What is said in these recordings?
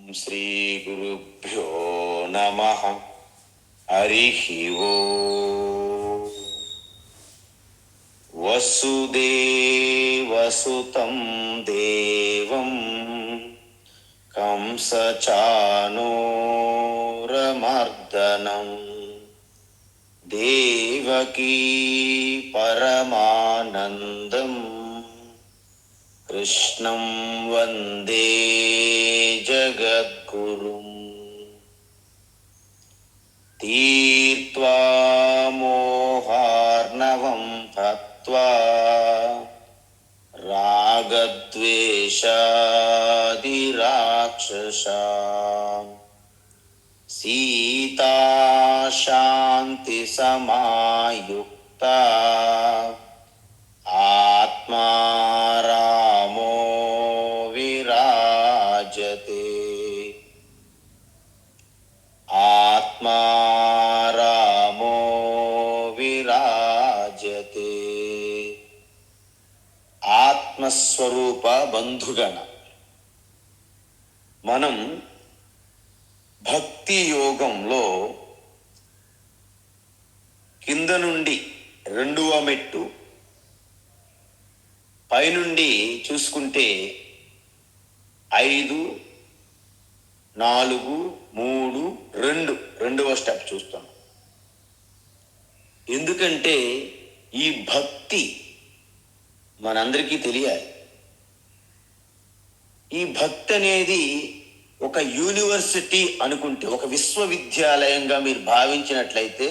శ్రీ గురుభ్యో నమః. హరిః ఓం. వసుదేవసుతం దేవం కంసచానూరమర్దనం దేవకీ పరమానందం కృష్ణం వందే జగద్గురుం. తీర్త్వా మోహార్ణవం హత్వా రాగద్వేషాదిరాక్షసాం సీతా శాంతి సమాయుక్తా ఆత్మా రామో విరాజతే. ఆత్మా రామో విరాజతే. ఆత్మస్వరూప బంధుగణ, మనం భక్తి యోగంలో కింద నుండి రెండవ మెట్టు, పైనుండి చూసుకుంటే 5, 4, 3, 2 రెండవ స్టెప్ చూస్తాం. ఎందుకంటే ఈ భక్తి మనందరికీ తెలియాలి. ఈ భక్తి అనేది ఒక యూనివర్సిటీ అనుకుంటే, ఒక విశ్వవిద్యాలయంగా మీరు భావించినట్లయితే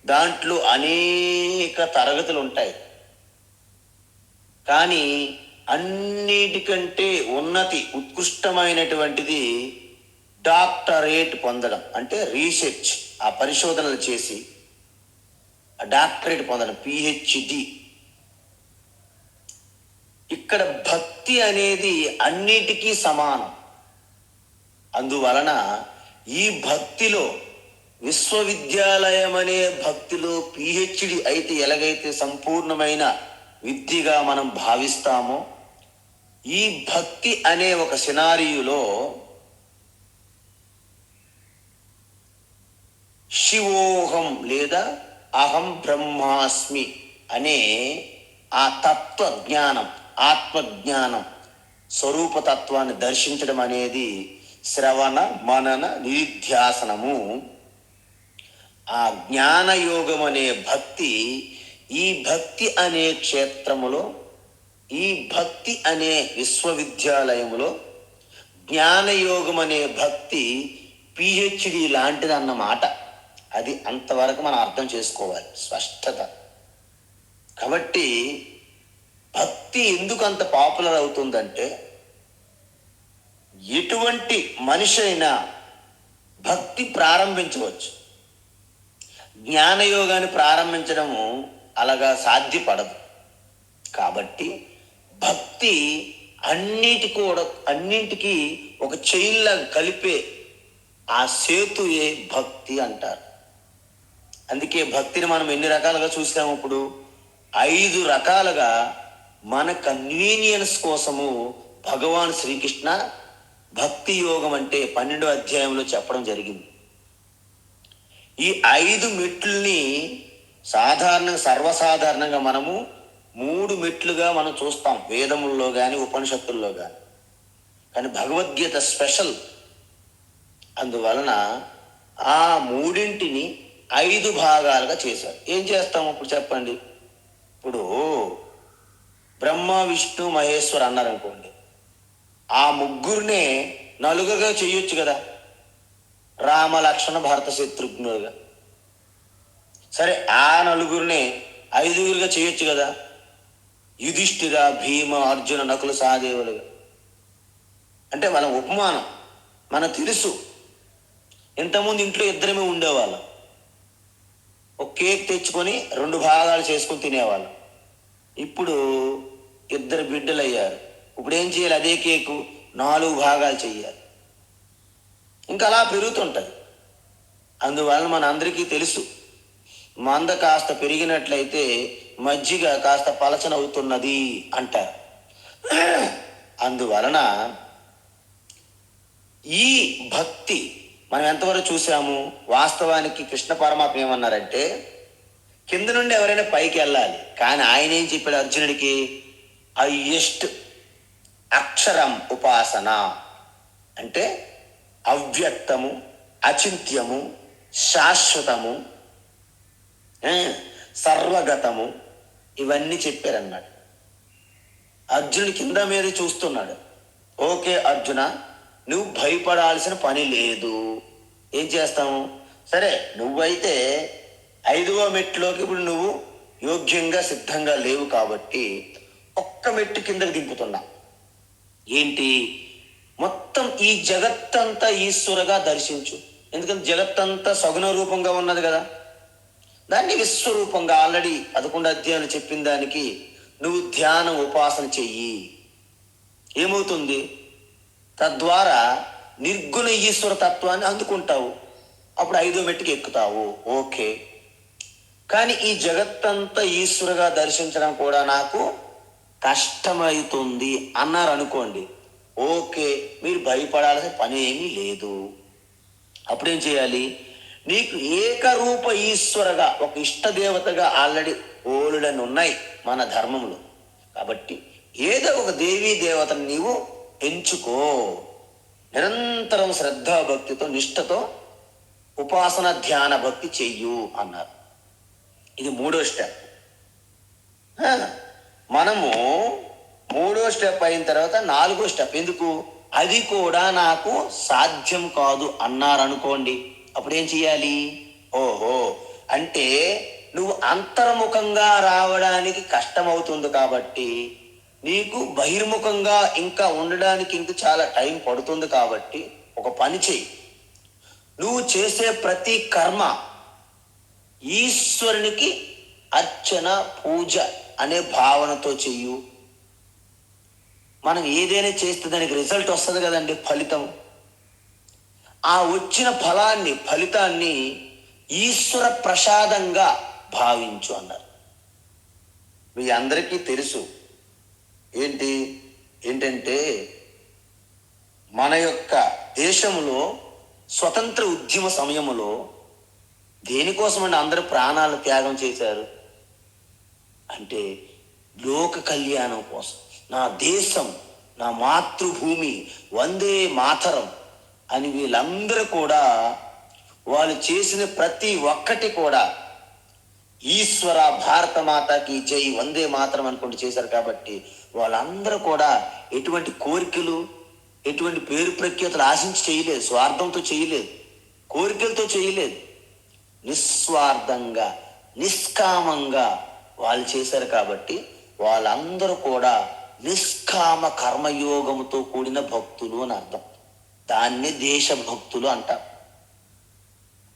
దాంట్లో అనేక తరగతులు ఉంటాయి. కానీ అన్నిటికంటే ఉన్నతి, ఉత్కృష్టమైనటువంటిది డాక్టరేట్ పొందడం. అంటే రీసెర్చ్, ఆ పరిశోధనలు చేసి ఆ డాక్టరేట్ పొందడం, పిహెచ్డి. ఇక్కడ భక్తి అనేది అన్నిటికీ సమానం. అందువలన ఈ భక్తిలో, విశ్వవిద్యాలయం అనే భక్తిలో పిహెచ్డి అయితే ఎలాగైతే సంపూర్ణమైన విద్యగా మనం భావిస్తామో, ఈ భక్తి అనే ఒక సినారియోలో శివోహం లేదా అహం బ్రహ్మాస్మి అనే ఆ తత్వజ్ఞానం, ఆత్మజ్ఞానం, స్వరూపతత్వాన్ని దర్శించడం అనేది శ్రవణ మనన నిధిధ్యాసనము. ఆ జ్ఞానయోగం అనే భక్తి, ఈ భక్తి అనే క్షేత్రములో, ఈ భక్తి అనే విశ్వవిద్యాలయములో జ్ఞానయోగం అనే భక్తి పిహెచ్డి లాంటిది అన్నమాట. అది అంతవరకు మనం అర్థం చేసుకోవాలి, స్పష్టత. కాబట్టి భక్తి ఎందుకు అంత పాపులర్ అవుతుందంటే, ఎటువంటి మనిషి అయినా భక్తి ప్రారంభించవచ్చు. జ్ఞానయోగాన్ని ప్రారంభించడము అలాగా సాధ్యపడదు. కాబట్టి భక్తి అన్నింటికీ ఒక చైన్లా కలిపే ఆ సేతుయే భక్తి అంటారు. అందుకే భక్తిని మనం ఎన్ని రకాలుగా చూసాము. ఇప్పుడు 5 రకాలుగా మన కన్వీనియన్స్ కోసము భగవాన్ శ్రీకృష్ణ భక్తి యోగం అంటే 12వ అధ్యాయంలో చెప్పడం జరిగింది. ఈ 5 మెట్లని సర్వసాధారణంగా మనము 3 మెట్లుగా మనం చూస్తాం, వేదముల్లో కానీ ఉపనిషత్తుల్లో కానీ. కానీ భగవద్గీత స్పెషల్. అందువలన ఆ 3ంటిని 5 భాగాలుగా చేశారు. ఏం చేస్తాము ఇప్పుడు చెప్పండి. ఇప్పుడు బ్రహ్మ విష్ణు మహేశ్వర్ అన్నారనుకోండి, ఆ ముగ్గురినే నలుగురుగా చేయొచ్చు కదా, రామ లక్ష్మణ భరత శత్రుఘ్నులుగా. సరే, ఆ నలుగురినే 5గురుగా చేయొచ్చు కదా, యుధిష్ఠిర భీమ అర్జున నకుల సహదేవులుగా. అంటే మన ఉపమానం మనకు తెలుసు. ఇంతకుముందు ఇంట్లో ఇద్దరమే ఉండేవాళ్ళం. ఒక కేక్ తెచ్చుకొని 2 భాగాలు చేసుకొని తినేవాళ్ళం. ఇప్పుడు 2 బిడ్డలు అయ్యారు. ఇప్పుడు ఏం చేయాలి? అదే కేకు 4 భాగాలు చెయ్యాలి. ఇంకా అలా పెరుగుతుంటుంది. అందువలన మన అందరికీ తెలుసు, మంద కాస్త పెరిగినట్లయితే మజ్జిగ కాస్త పలచనవుతున్నది అంటారు. అందువలన ఈ భక్తి మనం ఎంతవరకు చూసాము? వాస్తవానికి కృష్ణ పరమాత్మ ఏమన్నారంటే కింద నుండి ఎవరైనా పైకి వెళ్ళాలి, కానీ ఆయన ఏం చెప్పాడు అర్జునుడికి? హయ్యెస్ట్ అక్షరం ఉపాసన అంటే అవ్యక్తము, అచింత్యము, శాశ్వతము, సర్వగతము, ఇవన్నీ చెప్పారన్నమాట. అర్జునుడి కింద మీద చూస్తున్నాడు. ఓకే అర్జున, నువ్వు భయపడాల్సిన పని లేదు. ఏం చేస్తాము? సరే, నువ్వైతే 5వ మెట్టులోకి ఇప్పుడు నువ్వు యోగ్యంగా సిద్ధంగా లేవు కాబట్టి ఒక్క మెట్టు కిందకి దింపుతున్నా. ఏంటి? మొత్తం ఈ జగత్తంతా ఈశ్వరగా దర్శించు. ఎందుకంటే జగత్తంతా సగుణ రూపంగా ఉన్నది కదా, దాన్ని విశ్వరూపంగా ఆల్రెడీ 11 అధ్యాయాలు చెప్పిన దానికి నువ్వు ధ్యానం ఉపాసన చెయ్యి. ఏమవుతుంది? తద్వారా నిర్గుణ ఈశ్వర తత్వాన్ని అందుకుంటావు. అప్పుడు 5వ మెట్టుకి ఎక్కుతావు. ఓకే, కానీ ఈ జగత్తంతా ఈశ్వరుగా దర్శించడం కూడా నాకు కష్టమవుతుంది అన్నారు అనుకోండి. ఓకే, మీరు భయపడాల్సిన పని ఏమీ లేదు. అప్పుడేం చేయాలి? నీకు ఏకరూప ఈశ్వరగా ఒక ఇష్టదేవతగా ఆల్రెడీ ఓలుడని ఉన్నాయి మన ధర్మంలో. కాబట్టి ఏదో ఒక దేవీ దేవతను నీవు ఎంచుకో. నిరంతరం శ్రద్ధాభక్తితో నిష్ఠతో ఉపాసన ధ్యాన భక్తి చెయ్యు అన్నారు. ఇది 3వ స్టెప్. మనము 3వ స్టెప్ అయిన తర్వాత 4వ స్టెప్. ఎందుకు? అది కూడా నాకు సాధ్యం కాదు అన్నారనుకోండి, అప్పుడు ఏం చెయ్యాలి? ఓహో, అంటే నువ్వు అంతర్ముఖంగా రావడానికి కష్టమవుతుంది కాబట్టి, నీకు బహిర్ముఖంగా ఇంకా ఉండడానికి ఇంకా చాలా టైం పడుతుంది కాబట్టి ఒక పని చెయ్యి. నువ్వు చేసే ప్రతి కర్మ ఈశ్వరునికి అర్చన పూజ అనే భావనతో చెయ్యు. మనం ఏదైనా చేస్తే దానికి రిజల్ట్ వస్తుంది కదండి, ఫలితం. ఆ వచ్చిన ఫలితాన్ని ఈశ్వర ప్రసాదంగా భావించు అన్నారు. మీ అందరికీ తెలుసు ఏంటంటే మన యొక్క దేశంలో స్వతంత్ర ఉద్యమ సమయంలో దేనికోసమండి అందరూ ప్రాణాలు త్యాగం చేశారు? అంటే లోక కళ్యాణం కోసం. నా దేశం, నా మాతృభూమి, వందే మాతరం అని వీళ్ళందరూ కూడా వాళ్ళు చేసిన ప్రతి ఒక్కటి కూడా ఈశ్వర భారత మాతకి జై వందే మాతరం అనుకుంటూ చేశారు. కాబట్టి వాళ్ళందరూ కూడా ఎటువంటి కోరికలు, ఎటువంటి పేరు ప్రఖ్యాతులు ఆశించి చేయలేదు, స్వార్థంతో చేయలేదు, కోరికలతో చేయలేదు. నిస్వార్థంగా నిష్కామంగా వాళ్ళు చేశారు. కాబట్టి వాళ్ళందరూ కూడా నిష్కామ కర్మయోగముతో కూడిన భక్తులు అని అర్థం. దాన్ని దేశభక్తులు అంటారు.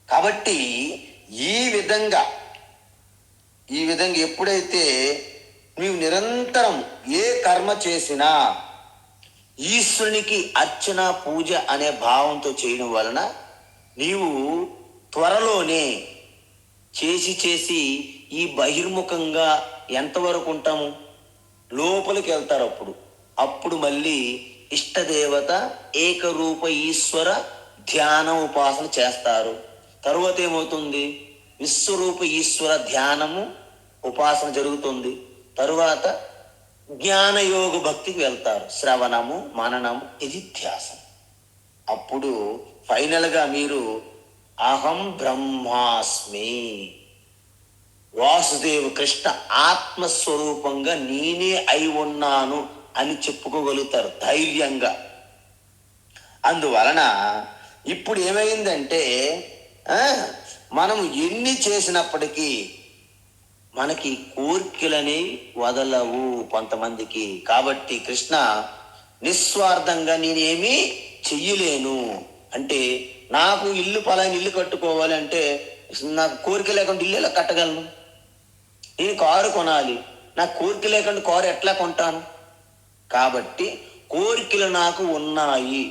కాబట్టి ఈ విధంగా ఎప్పుడైతే నీవు నిరంతరం ఏ కర్మ చేసినా ఈశ్వరునికి అర్చన పూజ అనే భావంతో చేయడం వలన నీవు త్వరలోనే చేసి ఈ బహిర్ముఖంగా ఎంతవరకు ఉంటాము? లోపలికి వెళ్తారు. అప్పుడు మళ్ళీ ఇష్టదేవత ఏకరూప ఈశ్వర ధ్యాన ఉపాసన చేస్తారు. తరువాత ఏమవుతుంది? విశ్వరూప ఈశ్వర ధ్యానము ఉపాసన జరుగుతుంది. తరువాత జ్ఞానయోగ భక్తికి వెళ్తారు. శ్రవణము, మననము, ఇది ధ్యాసం. అప్పుడు ఫైనల్గా మీరు అహం బ్రహ్మాస్మి, వాసుదేవ కృష్ణ ఆత్మస్వరూపంగా నేనే అయి ఉన్నాను అని చెప్పుకోగలుగుతారు ధైర్యంగా. అందువలన ఇప్పుడు ఏమైందంటే మనం ఎన్ని చేసినప్పటికీ మనకి కోరికలని వదలవు కొంతమందికి. కాబట్టి కృష్ణ నిస్వార్థంగా నేనేమీ చెయ్యలేను అంటే, నాకు పలాని ఇల్లు కట్టుకోవాలి అంటే నాకు కోరిక లేకుండా ఇల్లు ఎలా కట్టగలను? నేను కారు కొనాలి, నాకు కోరిక లేకుండా కారు ఎట్లా కొంటాను? కాబట్టి కోరికలు నాకు ఉన్నాయి,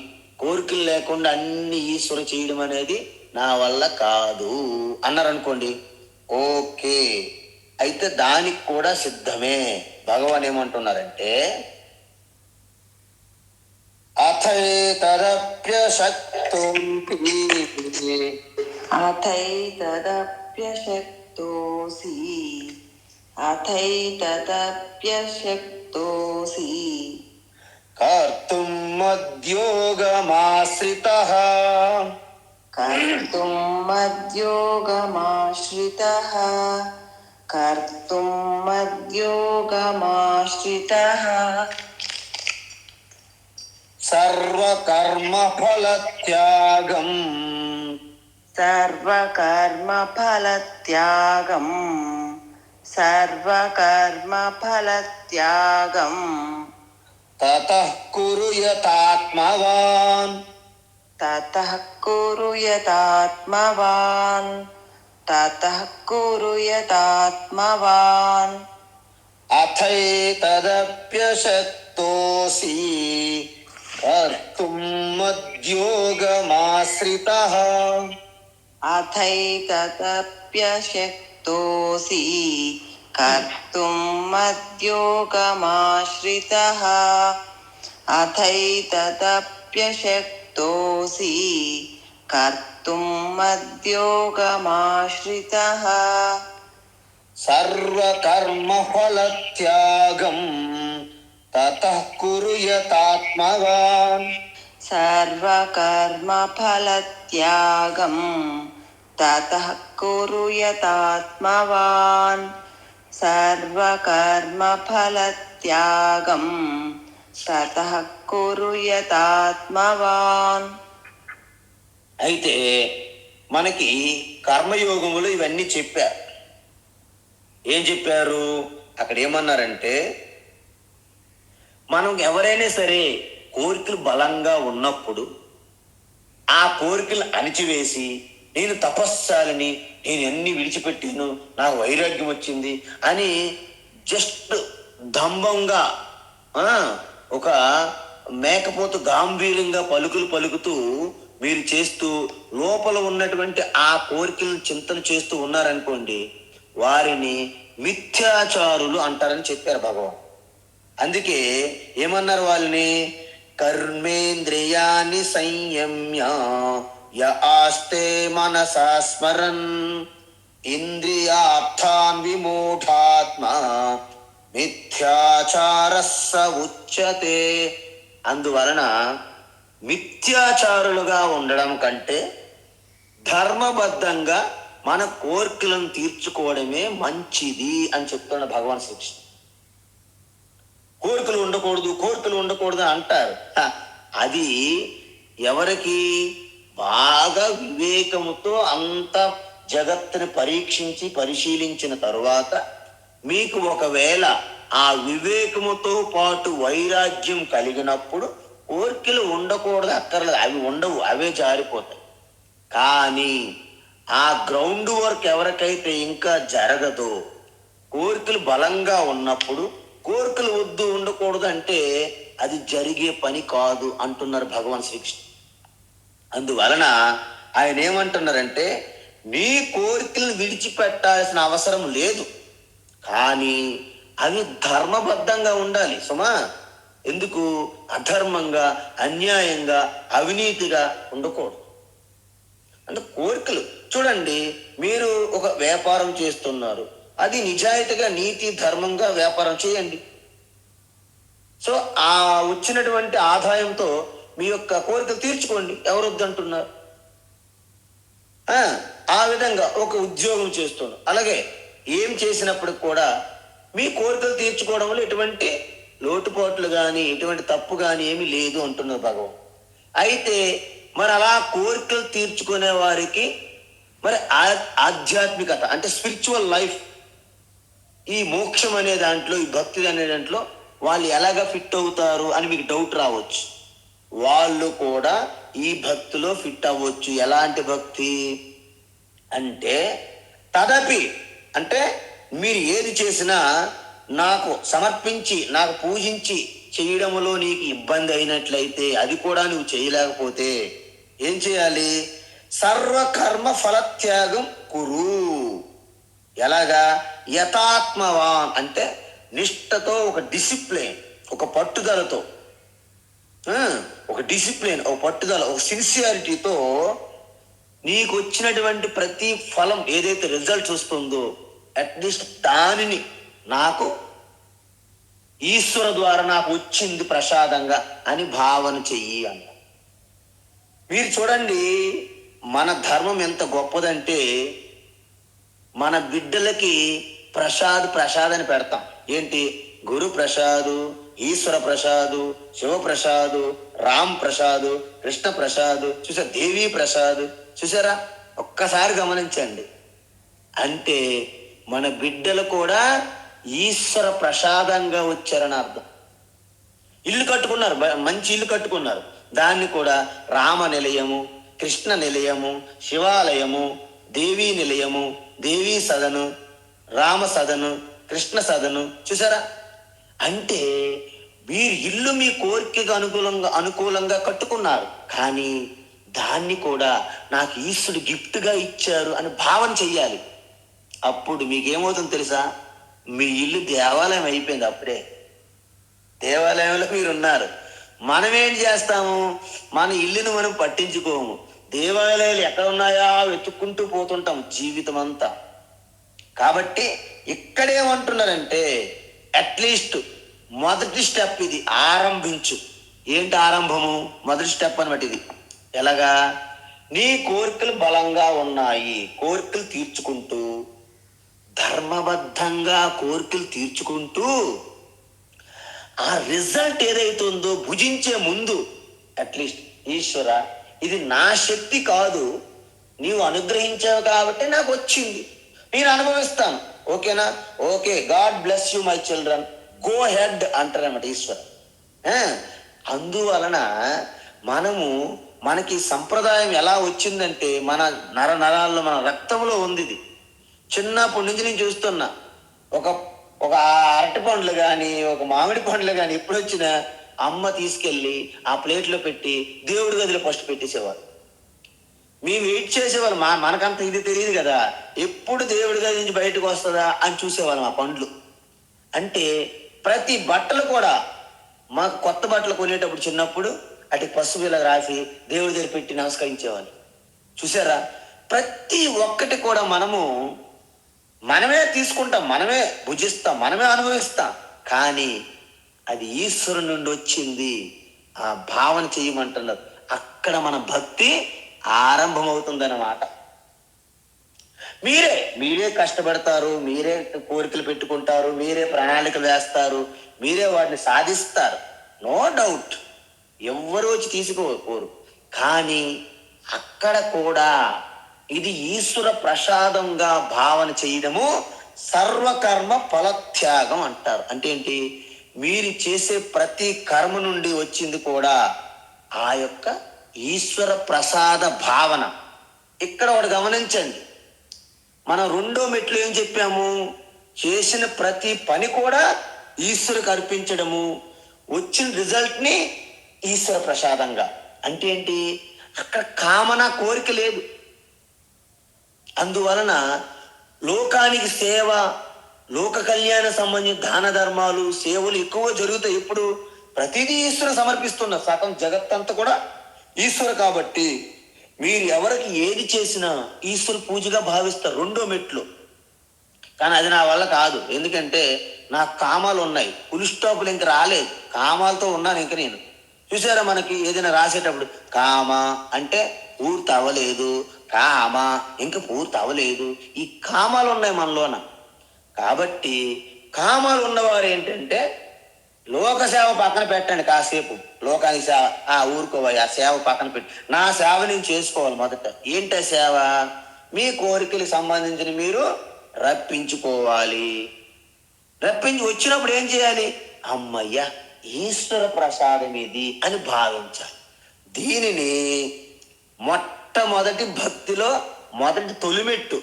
కోరికలు లేకుండా అన్ని ఈశ్వరు చేయడం అనేది నా వల్ల కాదు అన్నారనుకోండి. ఓకే, అయితే దానికి కూడా సిద్ధమే. భగవాన్ ఏమంటున్నారంటే, అథ అథైతదప్యశక్తోసి అథైతదప్యశక్తోసి అథైతదప్యశక్తోసి కర్తుం మద్యోగమాశ్రితః కర్తుం మద్యోగమాశ్రితః కర్తుం మద్యోగమాశ్రితః సర్వకర్మఫలత్యాగం సర్వకర్మఫలత్యాగం సర్వకర్మఫలత్యాగం తతః కురు యతాత్మవాన్ తతః కురు యతాత్మవాన్ తతః కురు యతాత్మవాన్ అథైతదప్యశక్తోసి కర్తుం మద్యోగమాశ్రితః అథైతదప్యశక్తోసి కర్తుం మద్యోగమాశ్రితః అథైతదప్యశక్తోసి కర్తుం మద్యోగమాశ్రితః సర్వకర్మఫలత్యాగం తతః కురు యతాత్మవాన్ సర్వకర్మఫలత్యాగం తతః కురు యతాత్మవాన్ సర్వకర్మఫలత్యాగం తతః కురు యతాత్మవాన్. అయితే మనకి కర్మయోగములు ఇవన్నీ చెప్పారు. ఏం చెప్పారు అక్కడ? ఏమన్నారంటే, మనం ఎవరైనా సరే కోరికలు బలంగా ఉన్నప్పుడు ఆ కోరికలు అణిచివేసి నేను తపస్సాలని, నేను ఎన్ని విడిచిపెట్టాను, నాకు వైరాగ్యం వచ్చింది అని జస్ట్ దంభంగా ఒక మేకపోతు గాంభీర్యంగా పలుకులు పలుకుతూ మీరు చేస్తూ లోపల ఉన్నటువంటి ఆ కోరికలను చింతన చేస్తూ ఉన్నారనుకోండి, వారిని మిథ్యాచారులు అంటారని చెప్పారు భగవాన్. అందుకే ఏమన్నారు వాళ్ళని? కర్మేంద్రియాన్ని సంయమ్య య ఆస్తే మనసా స్మరన్ ఇంద్రియార్థాన్ విమూఢాత్మ మిథ్యాచారస్స ఉచ్యతే. అందువలన మిథ్యాచారులుగా ఉండడం కంటే ధర్మబద్ధంగా మన కోరికలను తీర్చుకోవడమే మంచిది అని చెప్తున్న భగవాన్ శ్రీకృష్ణ. కోరికలు ఉండకూడదు, కోరికలు ఉండకూడదు అంటారు. అది ఎవరికి? బాగా వివేకముతో అంత జగత్తుని పరీక్షించి పరిశీలించిన తరువాత మీకు ఒకవేళ ఆ వివేకముతో పాటు వైరాగ్యం కలిగినప్పుడు కోరికలు ఉండకూడదు అక్కర్లేదు, అవి ఉండవు, అవే జారిపోతాయి. కానీ ఆ గ్రౌండ్ వర్క్ ఎవరికైతే ఇంకా జరగదో, కోరికలు బలంగా ఉన్నప్పుడు కోరికలు వద్దు ఉండకూడదు అంటే అది జరిగే పని కాదు అంటున్నారు భగవాన్ శ్రీకృష్ణ. అందువలన ఆయన ఏమంటున్నారంటే, నీ కోరికలను విడిచిపెట్టాల్సిన అవసరం లేదు, కానీ అవి ధర్మబద్ధంగా ఉండాలి సుమా. ఎందుకు? అధర్మంగా, అన్యాయంగా, అవినీతిగా ఉండకూడదు. అంటే కోరికలు చూడండి, మీరు ఒక వ్యాపారం చేస్తున్నారు, అది నిజాయితీగా నీతి ధర్మంగా వ్యాపారం చేయండి. సో ఆ వచ్చినటువంటి ఆదాయంతో మీ యొక్క కోరికలు తీర్చుకోండి, ఎవరు వద్దంటున్నారు? ఆ విధంగా ఒక ఉద్యోగం చేస్తున్నాం, అలాగే ఏం చేసినప్పుడు కూడా మీ కోరికలు తీర్చుకోవడం వల్ల ఎటువంటి లోటుపాట్లు కానీ ఎటువంటి తప్పు కానీ ఏమీ లేదు అంటున్నారు భగవాన్. అయితే మరి అలా కోరికలు తీర్చుకునే వారికి మరి ఆధ్యాత్మికత అంటే స్పిరిచువల్ లైఫ్, ఈ మోక్షం అనే దాంట్లో, ఈ భక్తి అనే దాంట్లో వాళ్ళు ఎలాగ ఫిట్ అవుతారు అని మీకు డౌట్ రావచ్చు. వాళ్ళు కూడా ఈ భక్తిలో ఫిట్ అవ్వచ్చు. ఎలాంటి భక్తి అంటే, తదపి అంటే మీరు ఏది చేసినా నాకు సమర్పించి, నాకు పూజించి చేయడంలో నీకు ఇబ్బంది అయినట్లయితే, అది కూడా నువ్వు చేయలేకపోతే ఏం చేయాలి? సర్వకర్మ ఫలత్యాగం కురు. ఎలాగా? యథాత్మవాన్ అంటే నిష్ఠతో, ఒక డిసిప్లిన్, ఒక పట్టుదలతో, ఒక ఒక డిసిప్లిన్, ఒక పట్టుదల, ఒక సిన్సియారిటీతో నీకు వచ్చినటువంటి ప్రతి ఫలం ఏదైతే రిజల్ట్స్ వస్తుందో అట్లీస్ట్ దానిని నాకు ఈశ్వర ద్వారా నాకు వచ్చింది ప్రసాదంగా అని భావన చెయ్యి అన్న. మీరు చూడండి, మన ధర్మం ఎంత గొప్పదంటే మన బిడ్డలకి ప్రసాద్ అని పెడతాం. ఏంటి? గురు ప్రసాదు, ఈశ్వర ప్రసాదు, శివ ప్రసాదు, రామ్ ప్రసాదు, కృష్ణ ప్రసాదు, చూసారా? దేవీ ప్రసాదు, చూసారా? ఒక్కసారి గమనించండి. అంటే మన బిడ్డలు కూడా ఈశ్వర ప్రసాదంగా వచ్చారని అర్థం. ఇల్లు కట్టుకున్నారు, మంచి ఇల్లు కట్టుకున్నారు, దాన్ని కూడా రామ నిలయము, కృష్ణ నిలయము, శివాలయము, దేవీ నిలయము, దేవీ సదను, రామ సదను, కృష్ణ సదను, చూసారా? అంటే మీరు ఇల్లు మీ కోరికగా అనుకూలంగా కట్టుకున్నారు, కానీ దాన్ని కూడా నాకు ఈశ్వరుడు గిఫ్ట్గా ఇచ్చారు అని భావన చెయ్యాలి. అప్పుడు మీకేమవుతుందో తెలుసా? మీ ఇల్లు దేవాలయం అయిపోయింది. అప్పుడే దేవాలయంలో మీరు ఉన్నారు. మనం ఏం చేస్తాము? మన ఇల్లుని మనం పట్టించుకోము. దేవాలయాలు ఎక్కడ ఉన్నాయా వెతుక్కుంటూ పోతుంటాం జీవితం అంతా. కాబట్టి ఇక్కడేమంటున్నారంటే అట్లీస్ట్ మొదటి స్టెప్ ఇది, ఆరంభించు. ఏంటి ఆరంభము? మొదటి స్టెప్ అనమాట ఇది. ఎలాగా? నీ కోరికలు బలంగా ఉన్నాయి, కోరికలు తీర్చుకుంటూ, ధర్మబద్ధంగా కోరికలు తీర్చుకుంటూ ఆ రిజల్ట్ ఏదైతుందో భుజించే ముందు అట్లీస్ట్ ఈశ్వర, ఇది నా శక్తి కాదు, నీవు అనుగ్రహించావు కాబట్టి నాకు వచ్చింది, నేను అనుభవిస్తాను. ఓకేనా? Okay, god bless you my children, go ahead అంటారన్నమాట ఈశ్వర. అందువలన మనకి సంప్రదాయం ఎలా వచ్చిందంటే మన నరాల్లో, మన రక్తంలో ఉంది ఇది. చిన్నప్పటి నుంచి నేను చూస్తున్నా. ఒక అరటి పండ్లు కానీ, ఒక మామిడి పండ్లు కానీ ఎప్పుడు వచ్చినా అమ్మ తీసుకెళ్ళి ఆ ప్లేట్లో పెట్టి దేవుడి గదిలో ఫస్ట్ పెట్టేసేవారు. మేము వెయిట్ చేసేవాళ్ళం. మనకంత ఇది తెలియదు కదా, ఎప్పుడు దేవుడి గది నుంచి బయటకు వస్తుందా అని చూసేవాళ్ళం ఆ పండ్లు. అంటే ప్రతి బట్టలు కూడా, మాకు కొత్త బట్టలు కొనేటప్పుడు చిన్నప్పుడు అటు పసుపు ఇలా రాసి దేవుడి దగ్గర పెట్టి నమస్కరించేవాళ్ళు. చూసారా? ప్రతి ఒక్కటి కూడా మనమే తీసుకుంటాం, మనమే భుజిస్తాం, మనమే అనుభవిస్తాం, కానీ అది ఈశ్వరుని నుండి వచ్చింది. ఆ భావన చేయమంటున్నారు. అక్కడ మన భక్తి ఆరంభమవుతుందన్నమాట. మీరే కష్టపడతారు, మీరే కోరికలు పెట్టుకుంటారు, మీరే ప్రణాళికలు వేస్తారు, మీరే వాటిని సాధిస్తారు, నో డౌట్. ఎవ్వరు వచ్చి తీసుకోరు. కానీ అక్కడ కూడా ఇది ఈశ్వర ప్రసాదంగా భావన చేయడము సర్వకర్మ ఫలత్యాగం అంటారు. అంటే ఏంటి? మీరు చేసే ప్రతి కర్మ నుండి వచ్చింది కూడా ఆ యొక్క ఈశ్వర ప్రసాద భావన. ఇక్కడ ఒకటి గమనించండి, మనం రెండో మెట్లు ఏం చెప్పాము? చేసిన ప్రతి పని కూడా ఈశ్వరుకు అర్పించడము, వచ్చిన రిజల్ట్ని ఈశ్వర ప్రసాదంగా. అంటే ఏంటి? అక్కడ కామన, కోరిక లేదు. అందువలన లోకానికి సేవ, లోక కళ్యాణ సంబంధించిన దాన ధర్మాలు, సేవలు ఎక్కువ జరుగుతాయి. ఎప్పుడు? ప్రతిదీ ఈశ్వరు సమర్పిస్తున్నారు. సగం జగత్తంతా కూడా ఈశ్వరు. కాబట్టి మీరు ఎవరికి ఏది చేసినా ఈశ్వరు పూజగా భావిస్తారు, రెండో మెట్లు. కానీ అది నా వల్ల కాదు, ఎందుకంటే నాకు కామాలు ఉన్నాయి, ఫుల్ స్టాపులు ఇంక రాలేదు, కామాలతో ఉన్నాను ఇంక నేను. చూసారా? మనకి ఏదైనా రాసేటప్పుడు కామ అంటే పూర్తి అవ్వలేదు, కామ ఇంకా పూర్తి అవ్వలేదు, ఈ కామాలు ఉన్నాయి మనలోన. కాబట్టి కామాలు ఉన్నవారు ఏంటంటే లోక సేవ పక్కన పెట్టండి కాసేపు, లోకానికి సేవ ఊరుకోవాలి, ఆ సేవ పక్కన పెట్టి నా సేవ నేను చేసుకోవాలి. మొదట ఏంట సేవ? మీ కోరికలకు సంబంధించిన మీరు రప్పించుకోవాలి. రప్పించి వచ్చినప్పుడు ఏం చేయాలి? అమ్మయ్య, ఈశ్వర ప్రసాదం ఇది అని భావించాలి. దీనిని మొట్టమొదటి భక్తిలో మొదటి తొలిమెట్టు.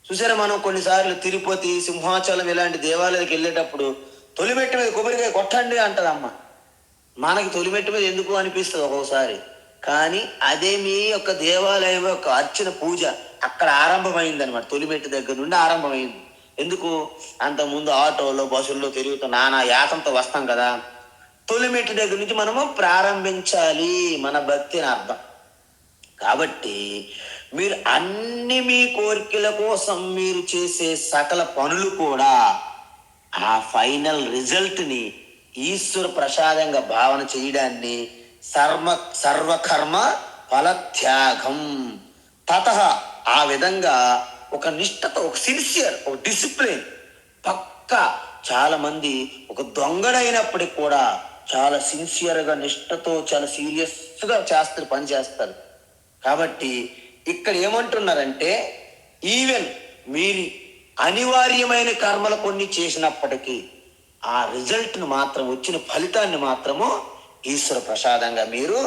చూసారా? మనం కొన్నిసార్లు తిరుపతి, సింహాచలం ఇలాంటి దేవాలయాలకు వెళ్ళేటప్పుడు తొలిమెట్టు మీద కొబ్బరికాయ కొట్టండి అంటది అమ్మ. మనకి తొలిమెట్టు మీద ఎందుకు అనిపిస్తుంది ఒక్కోసారి, కానీ అదే మీ యొక్క దేవాలయం యొక్క అర్చన పూజ అక్కడ ఆరంభమైంది అనమాట. తొలిమెట్టు దగ్గర నుండి ఆరంభమైంది. ఎందుకు? అంతకుముందు ఆటోలో, బస్సుల్లో తిరుగుతూ నానా యాతంతో వస్తాం కదా, తొలి మెట్టు దగ్గర నుంచి మనము ప్రారంభించాలి మన భక్తిని అర్థం. కాబట్టి మీరు అన్ని మీ కోరికల కోసం మీరు చేసే సకల పనులు కూడా ఆ ఫైనల్ రిజల్ట్ని ఈశ్వర ప్రసాదంగా భావన చేయడాన్ని సర్వకర్మ ఫలత్యాగం తత ఆ విధంగా ఒక నిష్ఠతో, ఒక సిన్సియర్, ఒక డిసిప్లిన్ పక్కా. చాలా మంది ఒక దొంగడైనప్పటికి కూడా చాలా సిన్సియర్గా నిష్ఠతో చాలా సీరియస్గా చేస్తారు, పని చేస్తారు. కాబట్టి ఇక్కడ ఏమంటున్నారంటే ఈవెన్ మీరు అనివార్యమైన కర్మలు కొన్ని చేసినప్పటికీ ఆ రిజల్ట్ను మాత్రం, వచ్చిన ఫలితాన్ని మాత్రము ఈశ్వర ప్రసాదంగా మీరు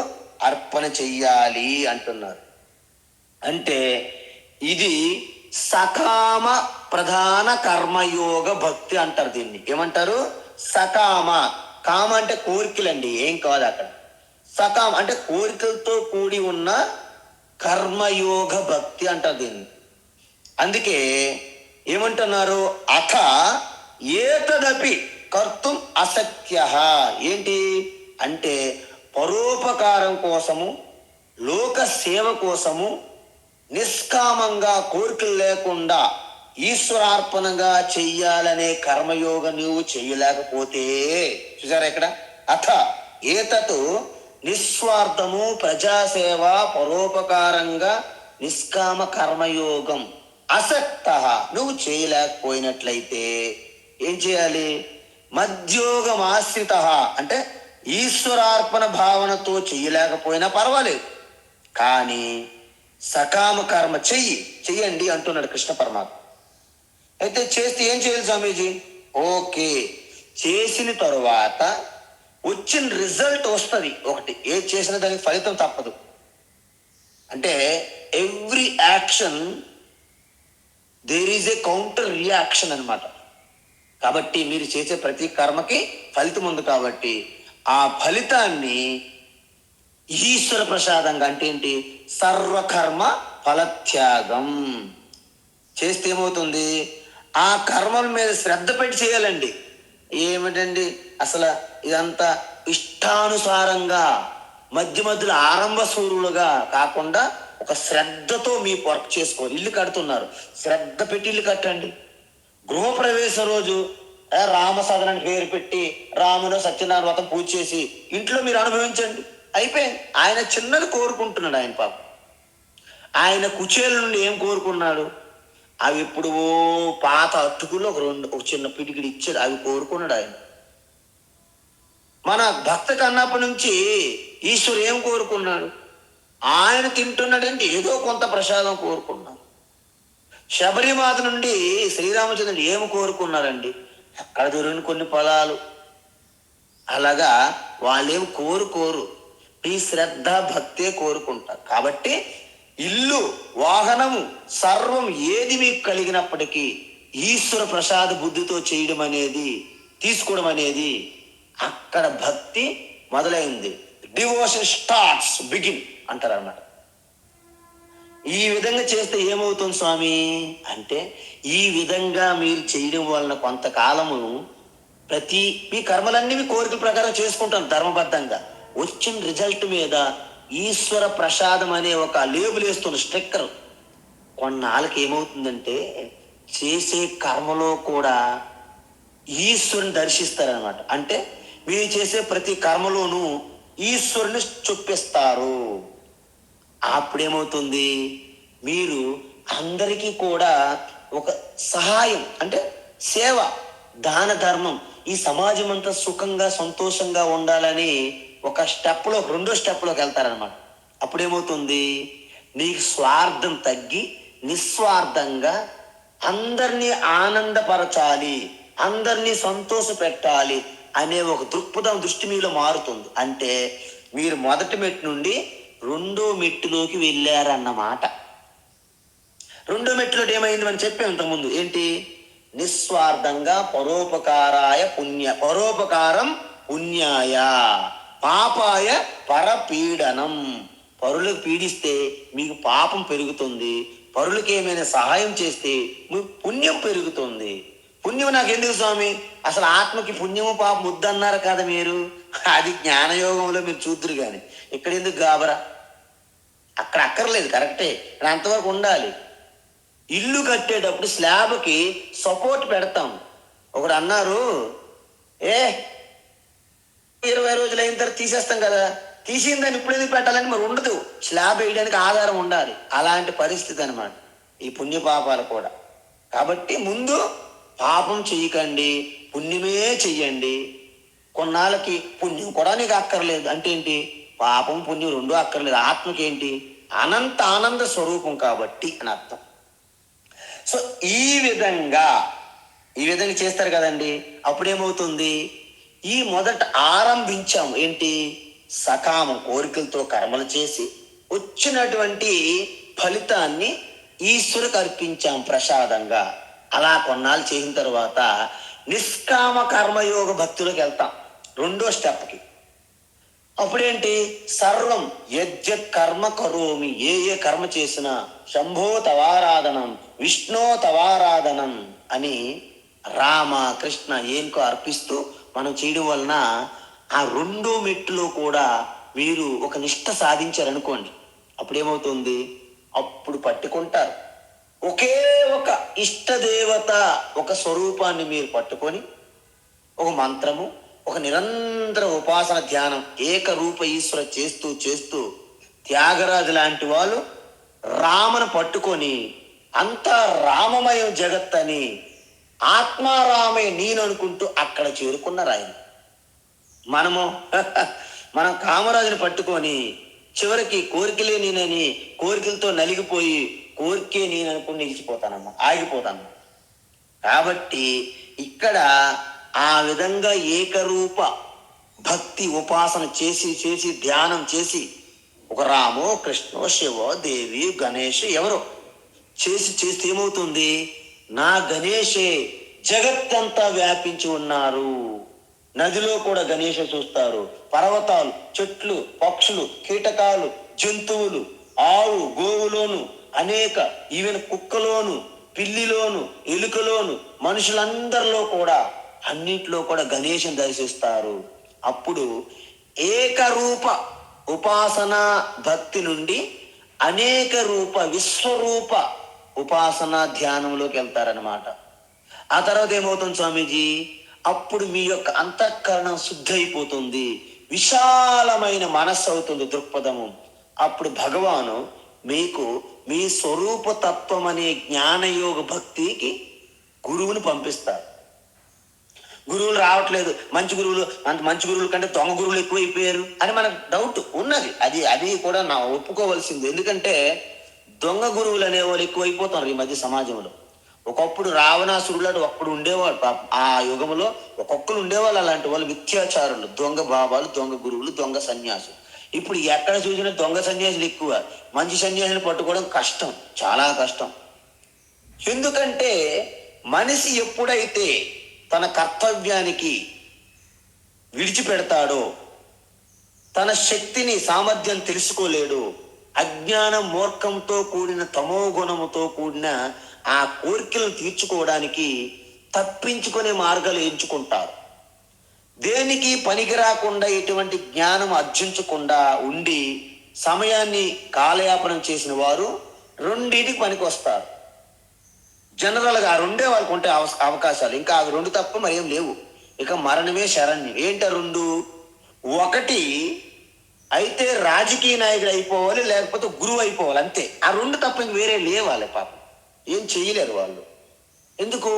అర్పణ చెయ్యాలి అంటున్నారు. అంటే ఇది సకామ ప్రధాన కర్మయోగ భక్తి అంటారు. దీన్ని ఏమంటారు? సకామ. కామ అంటే కోరికలండి, ఏం కాదు అక్కడ. సకామ అంటే కోరికలతో కూడి ఉన్న కర్మయోగ భక్తి అంటారు దీన్ని. అందుకే ఏమంటున్నారు? అథ ఏతదపి కర్తుం అశక్య. ఏంటి అంటే పరోపకారం కోసము, లోక సేవ కోసము నిష్కామంగా కోరికలు లేకుండా ఈశ్వరార్పణగా చెయ్యాలనే కర్మయోగం నువ్వు చెయ్యలేకపోతే, చూసారా ఇక్కడ, అథ ఏతత్ నిస్వార్థము, ప్రజాసేవ, పరోపకారంగా నిష్కామ కర్మయోగం అసక్త నువ్వు చేయలేకపోయినట్లయితే ఏం చేయాలి? మధ్యోగం ఆశ్రిత అంటే ఈశ్వరార్పణ భావనతో చెయ్యలేకపోయినా పర్వాలేదు, కానీ సకామ కర్మ చెయ్యండి అంటున్నాడు కృష్ణ పరమాత్మ. అయితే చేస్తే ఏం చేయాలి స్వామీజీ? ఓకే, చేసిన తరువాత వచ్చిన రిజల్ట్ వస్తుంది ఒకటి. ఏది చేసినా దానికి ఫలితం తప్పదు. అంటే every action there is a counter reaction అన్నమాట. కాబట్టి మీరు చేసే ప్రతి కర్మకి ఫలితం ఉంది. కాబట్టి ఆ ఫలితాన్ని ఈశ్వర ప్రసాదంగా, అంటే ఏంటి? సర్వకర్మ ఫలత్యాగం చేస్తే ఏమవుతుంది? ఆ కర్మల మీద శ్రద్ధ పెట్టి చేయాలండి. ఏమిటండి అసలు ఇదంతా ఇష్టానుసారంగా మధ్య మధ్యలో ఆరంభ సూర్యులుగా కాకుండా ఒక శ్రద్ధతో మీ వర్క్ చేసుకోవాలి. ఇల్లు కడుతున్నారు, శ్రద్ధ పెట్టి ఇల్లు కట్టండి. గృహప్రవేశ రోజు రామసదనాన్ని పేరు పెట్టి రాముడు సత్యనారాయణ వ్రతం పూజ చేసి ఇంట్లో మీరు అనుభవించండి, అయిపోయింది. ఆయన చిన్నది కోరుకుంటున్నాడు. ఆయన పాపం ఆయన కుచేల నుండి ఏం కోరుకున్నాడు? అవి ఇప్పుడు పాత అట్టుకులో ఒక చిన్న పిడికిడి ఇచ్చాడు, అవి కోరుకున్నాడు ఆయన. మన భక్త కన్నప్ప నుంచి ఈశ్వరు ఏం కోరుకున్నాడు? ఆయన తింటున్నాడంటే ఏదో కొంత ప్రసాదం కోరుకున్నాడు. శబరిమాత నుండి శ్రీరామచంద్రుడు ఏం కోరుకున్నారండి? అక్కడ దొరికిన కొన్ని పొలాలు. అలాగా వాళ్ళేం కోరుకోరు, ఈ శ్రద్ధ భక్తే కోరుకుంటారు. కాబట్టి ఇల్లు, వాహనము, సర్వం ఏది మీకు కలిగినప్పటికీ ఈశ్వర ప్రసాద బుద్ధితో చేయడం అనేది, తీసుకోవడం అనేది అక్కడ భక్తి మొదలైంది. డివోషన్ స్టార్ట్స్, బిగిన్ అంటారు అన్నమాట. ఈ విధంగా చేస్తే ఏమవుతుంది స్వామి అంటే, ఈ విధంగా మీరు చేయడం వలన కొంతకాలము మీ కర్మలన్నీ మీ కోరికల ప్రకారం చేసుకుంటాను ధర్మబద్ధంగా. వచ్చిన రిజల్ట్ మీద ఈశ్వర ప్రసాదం అనే ఒక లేబుల్ వేస్తున్న స్టిక్కర్. కొన్నాళ్ళకి ఏమవుతుందంటే చేసే కర్మలో కూడా ఈశ్వరుని దర్శిస్తారనమాట. అంటే మీరు చేసే ప్రతి కర్మలోనూ ఈశ్వరుని చొప్పిస్తారు. అప్పుడేమవుతుంది? మీరు అందరికీ కూడా ఒక సహాయం, అంటే సేవ, దాన ధర్మం, ఈ సమాజం అంతా సుఖంగా సంతోషంగా ఉండాలని ఒక స్టెప్లో, రెండో స్టెప్లోకి వెళ్తారనమాట. అప్పుడేమవుతుంది? నీకు స్వార్థం తగ్గి నిస్వార్థంగా అందరినీ ఆనందపరచాలి, అందరినీ సంతోష పెట్టాలి అనే ఒక దృక్పథం, దృష్టి మీలో మారుతుంది. అంటే మీరు మొదటి మెట్టు నుండి రెండో మెట్టులోకి వెళ్ళారన్నమాట. రెండో మెట్టులో ఏమైంది మనం చెప్పాం ఇంతకుముందు. ఏంటి? నిస్వార్థంగా పరోపకారం పుణ్యాయ, పాపాయ పరపీడనం. పరులకు పీడిస్తే మీకు పాపం పెరుగుతుంది, పరులకు ఏమైనా సహాయం చేస్తే మీకు పుణ్యం పెరుగుతుంది. పుణ్యం నాకు ఎందుకు స్వామి? అసలు ఆత్మకి పుణ్యము పాపం ముద్దన్నారు కదా మీరు. అది జ్ఞానయోగంలో మీరు చూద్దరు కానీ ఇక్కడ ఎందుకు గాబరా? అక్కడ అక్కర్లేదు, కరెక్టే, ఇక్కడ అంతవరకు ఉండాలి. ఇల్లు కట్టేటప్పుడు స్లాబ్కి సపోర్ట్ పెడతాం. ఒకడు అన్నారు, 20 రోజులు అయిన తర్వాత తీసేస్తాం కదా, తీసిన దాన్ని ఇప్పుడు ఎందుకు పెట్టాలని మరి ఉండదు. స్లాబ్ వేయడానికి ఆధారం ఉండాలి. అలాంటి పరిస్థితి అనమాట ఈ పుణ్యపాపాలు కూడా. కాబట్టి ముందు పాపం చెయ్యకండి, పుణ్యమే చెయ్యండి. కొన్నాళ్ళకి పుణ్యం కూడా నీకు అక్కర్లేదు అంటే ఏంటి? పాపం పుణ్యం రెండూ అక్కర్లేదు. ఆత్మకి ఏంటి? అనంత ఆనంద స్వరూపం కాబట్టి అని అర్థం. సో ఈ విధంగా చేస్తారు కదండి. అప్పుడేమవుతుంది? ఈ మొదట ఆరంభించాం ఏంటి? సకామం, కోరికలతో కర్మలు చేసి వచ్చినటువంటి ఫలితాన్ని ఈశ్వరుకు అర్పించాం ప్రసాదంగా. అలా కొన్నాళ్ళు చేసిన తర్వాత నిష్కామ కర్మయోగ భక్తులకు వెళ్తాం, రెండో స్టెప్కి. అప్పుడేంటి? సర్వం యజ్జత్ కర్మ కరోమి, ఏ కర్మ చేసినా శంభో తవారాధనం, విష్ణో తవారాధనం అని రామ కృష్ణ ఏంకో అర్పిస్తూ మనం చేయడం వలన ఆ రెండో మెట్టులో కూడా మీరు ఒక నిష్ఠ సాధించారనుకోండి. అప్పుడేమవుతుంది? అప్పుడు పట్టుకుంటారు ఒకే ఒక ఇష్టదేవత, ఒక స్వరూపాన్ని మీరు పట్టుకొని ఒక మంత్రము, ఒక నిరంతర ఉపాసన ధ్యానం, ఏకరూప ఈశ్వర చేస్తూ చేస్తూ త్యాగరాజు లాంటి వాళ్ళు రామను పట్టుకొని అంతా రామమయం జగత్ అని ఆత్మారామయ్య నేను అనుకుంటూ అక్కడ చేరుకున్నారు ఆయన. మనం కామరాజుని పట్టుకొని చివరికి కోరికలే నేనని కోరికలతో నలిగిపోయి కోరికే నేను అనుకుని నిలిచిపోతానమ్మా, ఆగిపోతాను. కాబట్టి ఇక్కడ ఆ విధంగా ఏకరూప భక్తి ఉపాసన చేసి చేసి ధ్యానం చేసి ఒక రామో కృష్ణో శివో దేవి గణేష్ ఎవరో చేసి చేస్తే ఏమవుతుంది? నా గణేషే జగత్తంతా వ్యాపించి ఉన్నారు. నదిలో కూడా గణేష చూస్తారు. పర్వతాలు, చెట్లు, పక్షులు, కీటకాలు, జంతువులు, ఆవు గోవులోను అనేక, ఈవెన్ కుక్కలోను, పిల్లిలోను, ఎలుకలోను, మనుషులందరిలో కూడా అన్నింటిలో కూడా గణేశుని దర్శిస్తారు. అప్పుడు ఏకరూప ఉపాసన భక్తి నుండి అనేక రూప విశ్వరూప ఉపాసన ధ్యానంలోకి వెళ్తారనమాట. ఆ తర్వాత ఏమవుతుంది స్వామీజీ? అప్పుడు మీ యొక్క అంతఃకరణం శుద్ధి అయిపోతుంది, విశాలమైన మనస్సు అవుతుంది, దృక్పథము. అప్పుడు భగవాను మీకు మీ స్వరూప తత్వం అనే జ్ఞానయోగ భక్తికి గురువుని పంపిస్తారు. గురువులు రావట్లేదు, మంచి గురువుల కంటే దొంగ గురువులు ఎక్కువైపోయారు అని మనకు డౌట్ ఉన్నది. అది కూడా నా ఒప్పుకోవాల్సింది. ఎందుకంటే దొంగ గురువులు అనేవాళ్ళు ఎక్కువైపోతున్నారు ఈ మధ్య సమాజంలో. ఒకప్పుడు రావణాసురుడు ఒక్కడు ఉండేవాడు ఆ యుగంలో, ఒక్కొక్కరు ఉండేవాళ్ళు అలాంటి వాళ్ళు, మిథ్యాచారులు, దొంగ బాబాలు, దొంగ గురువులు, దొంగ సన్యాసులు. ఇప్పుడు ఎక్కడ చూసినా దొంగ సన్యాసులు ఎక్కువ. మంచి సన్యాసిని పట్టుకోవడం కష్టం, చాలా కష్టం. ఎందుకంటే మనిషి ఎప్పుడైతే తన కర్తవ్యానికి విడిచిపెడతాడో, తన శక్తిని సామర్థ్యం తెలుసుకోలేడు, అజ్ఞానం మూర్ఖంతో కూడిన తమో గుణముతో కూడిన ఆ కోరికలను తీర్చుకోవడానికి తప్పించుకునే మార్గాలు ఎంచుకుంటారు. దేనికి పనికి రాకుండా ఎటువంటి జ్ఞానం అర్జించకుండా ఉండి సమయాన్ని కాలయాపనం చేసిన వారు రెండింటికి పనికి వస్తారు. జనరల్గా ఆ రెండే వాళ్ళకు ఉంటే అవకాశాలు, ఇంకా అవి రెండు తప్ప మరేం లేవు. ఇక మరణమే శరణ్యం. ఏంట రెండు? ఒకటి అయితే రాజకీయ నాయకుడు అయిపోవాలి, లేకపోతే గురువు అయిపోవాలి, అంతే. ఆ రెండు తప్ప ఇంక వేరే లేవాలి. పాపం ఏం చేయలేరు వాళ్ళు. ఎందుకు?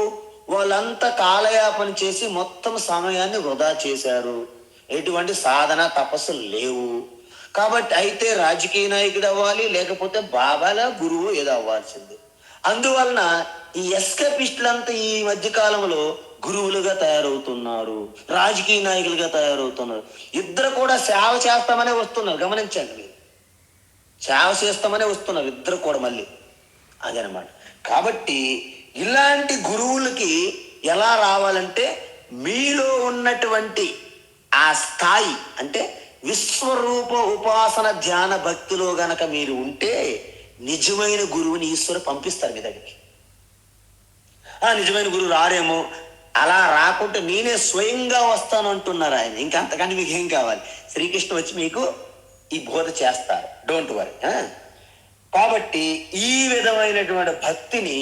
వాళ్ళంతా కాలయాపన చేసి మొత్తం సమయాన్ని వృధా చేశారు. ఎటువంటి సాధన తపస్సులు లేవు. కాబట్టి అయితే రాజకీయ నాయకుడు అవ్వాలి, లేకపోతే బాబాల గురువు ఏదో అవ్వాల్సింది. అందువలన ఈ ఎస్కేపిస్టులంతా ఈ మధ్య కాలంలో గురువులుగా తయారవుతున్నారు, రాజకీయ నాయకులుగా తయారవుతున్నారు. ఇద్దరు కూడా సేవ చేస్తామనే వస్తున్నారు. గమనించండి మీరు, సేవ చేస్తామనే వస్తున్నారు ఇద్దరు కూడా మళ్ళీ. అదనమాట. కాబట్టి ఇలాంటి గురువులకి ఎలా రావాలంటే మీలో ఉన్నటువంటి ఆ స్థాయి, అంటే విశ్వరూప ఉపాసన ధ్యాన భక్తిలో గనక మీరు ఉంటే నిజమైన గురువుని ఈశ్వరు పంపిస్తారు మీ దగ్గరికి. నిజమైన గురువు రారేమో, అలా రాకుంటే నేనే స్వయంగా వస్తాను అంటున్నారు ఆయన. ఇంకా అంతకంటే మీకు ఏం కావాలి? శ్రీకృష్ణ వచ్చి మీకు ఈ బోధ చేస్తారు, డోంట్ వరీ. కాబట్టి ఈ విధమైనటువంటి భక్తిని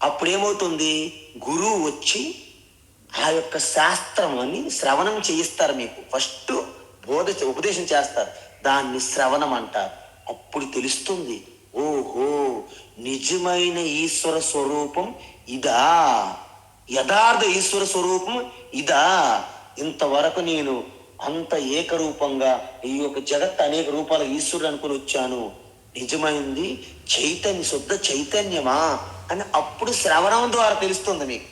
అప్పుడేమవుతుంది, గురువు వచ్చి ఆ యొక్క శాస్త్రం అని శ్రవణం చేయిస్తారు. మీకు ఫస్ట్ ఉపదేశం చేస్తారు, దాన్ని శ్రవణం అంటారు. అప్పుడు తెలుస్తుంది, ఓహో నిజమైన ఈశ్వర స్వరూపం ఇదా, యథార్థ ఈశ్వర స్వరూపం ఇదా. ఇంతవరకు నేను అంత ఏకరూపంగా ఈ యొక్క జగత్ అనేక రూపాల ఈశ్వరుడు అనుకుని వచ్చాను, నిజమైంది చైతన్య శుద్ధ చైతన్యమా అని అప్పుడు శ్రవణం ద్వారా తెలుస్తుంది మీకు.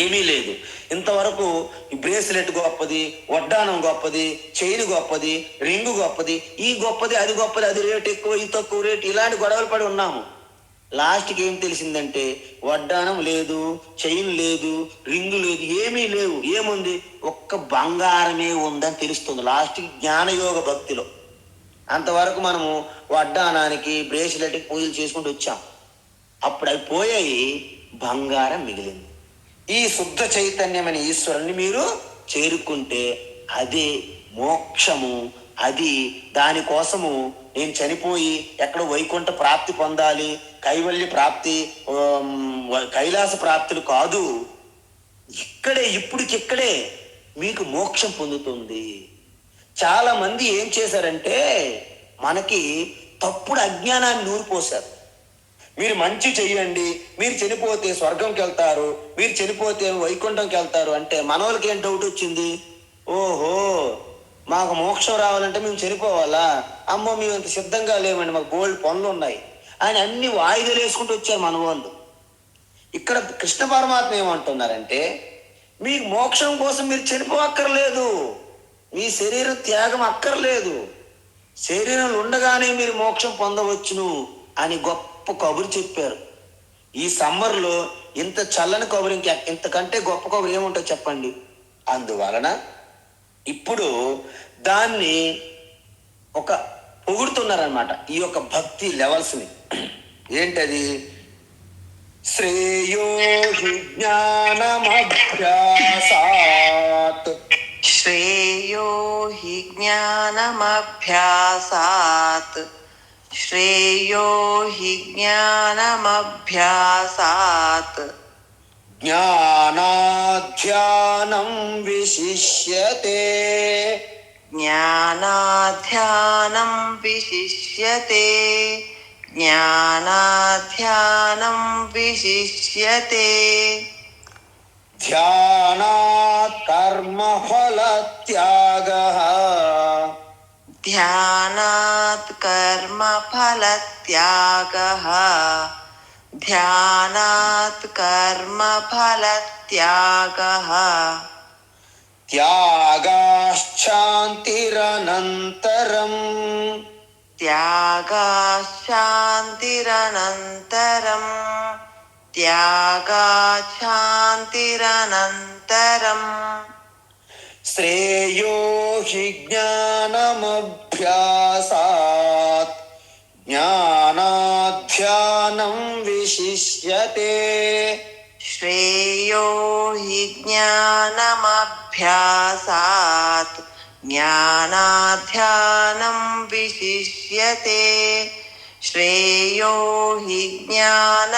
ఏమీ లేదు ఇంతవరకు ఈ బ్రేస్లెట్ గొప్పది, వడ్డానం గొప్పది, చైన్ గొప్పది, రింగు గొప్పది, ఈ గొప్పది అది గొప్పది, అది రేటు ఎక్కువ ఇది తక్కువ రేటు, ఇలాంటి గొడవలు పడి ఉన్నాము. లాస్ట్కి ఏం తెలిసిందంటే వడ్డానం లేదు, చైన్ లేదు, రింగు లేదు, ఏమీ లేవు. ఏముంది? ఒక్క బంగారమే ఉందని తెలుస్తుంది లాస్ట్కి జ్ఞానయోగ భక్తిలో. అంతవరకు మనము వడ్డానానికి బ్రేస్లెట్కి పూజలు చేసుకుంటూ వచ్చాం. అప్పుడు అవి పోయాయి, బంగారం మిగిలింది. ఈ శుద్ధ చైతన్యమైన ఈశ్వరుని మీరు చేరుకుంటే అదే మోక్షము. అది దానికోసము నేను చనిపోయి ఎక్కడో వైకుంఠ ప్రాప్తి పొందాలి, కైవల్య ప్రాప్తి, కైలాస ప్రాప్తులు కాదు, ఇక్కడే ఇప్పుడికిక్కడే మీకు మోక్షం పొందుతుంది. చాలా మంది ఏం చేశారంటే మనకి తప్పుడు అజ్ఞానాన్ని నూరిపోశారు. మీరు మంచి చెయ్యండి, మీరు చనిపోతే స్వర్గంకి వెళ్తారు, మీరు చనిపోతే వైకుంఠంకి వెళ్తారు అంటే మన వాళ్ళకి ఏం డౌట్ వచ్చింది? ఓహో మాకు మోక్షం రావాలంటే మేము చనిపోవాలా? అమ్మో మేము అంత సిద్ధంగా లేమండి, మాకు బోల్డ్ పనులు ఉన్నాయి అని అన్ని వాయిదాలు వేసుకుంటూ వచ్చారు మన వాళ్ళు. ఇక్కడ కృష్ణ పరమాత్మ ఏమంటున్నారంటే మీకు మోక్షం కోసం మీరు చనిపోక్కర్లేదు, మీ శరీరం త్యాగం అక్కర్లేదు, శరీరంలో ఉండగానే మీరు మోక్షం పొందవచ్చును అని గొప్ప కబురు చెప్పారు. ఈ సమ్మర్లో ఇంత చల్లని కబురు ఇంతకంటే గొప్ప కబురు ఏముంటుందో చెప్పండి. అందువలన ఇప్పుడు దాన్ని ఒక పొగుడుతున్నారనమాట ఈ యొక్క భక్తి లెవెల్స్ని. ఏంటది? శ్రేయో హి జ్ఞానమభ్యాసాత్, శ్రేయో హి జ్ఞానమభ్యాసాత్, శ్రేయో హి జ్ఞానమభ్యాసాత్, జ్ఞానాధ్యానం విశిష్యతే, జ్ఞానాధ్యానం విశిష్యతే, జ్ఞానాధ్యానం విశిష్యతే, ధ్యానాత్ కర్మఫల త్యాగః, ధ్యానాత్ కర్మఫల త్యాగః, ధ్యానాత్ కర్మఫల త్యాగః, త్యాగాశ్చాంతిరనంతరం, త్యాగాశాంతిరనంతరం, త్యాగాశాంతిరనంతరం, శ్రేయో హి జ్ఞానమభ్యాసాత్, జ్ఞానాధ్యానం విశిష్యతే, శ్రేయో హి జ్ఞానమభ్యాసాత్, జ్ఞానాధ్యానం విశిష్యతే, శ్రేయో హి జ్ఞానమభ్యాసాత్,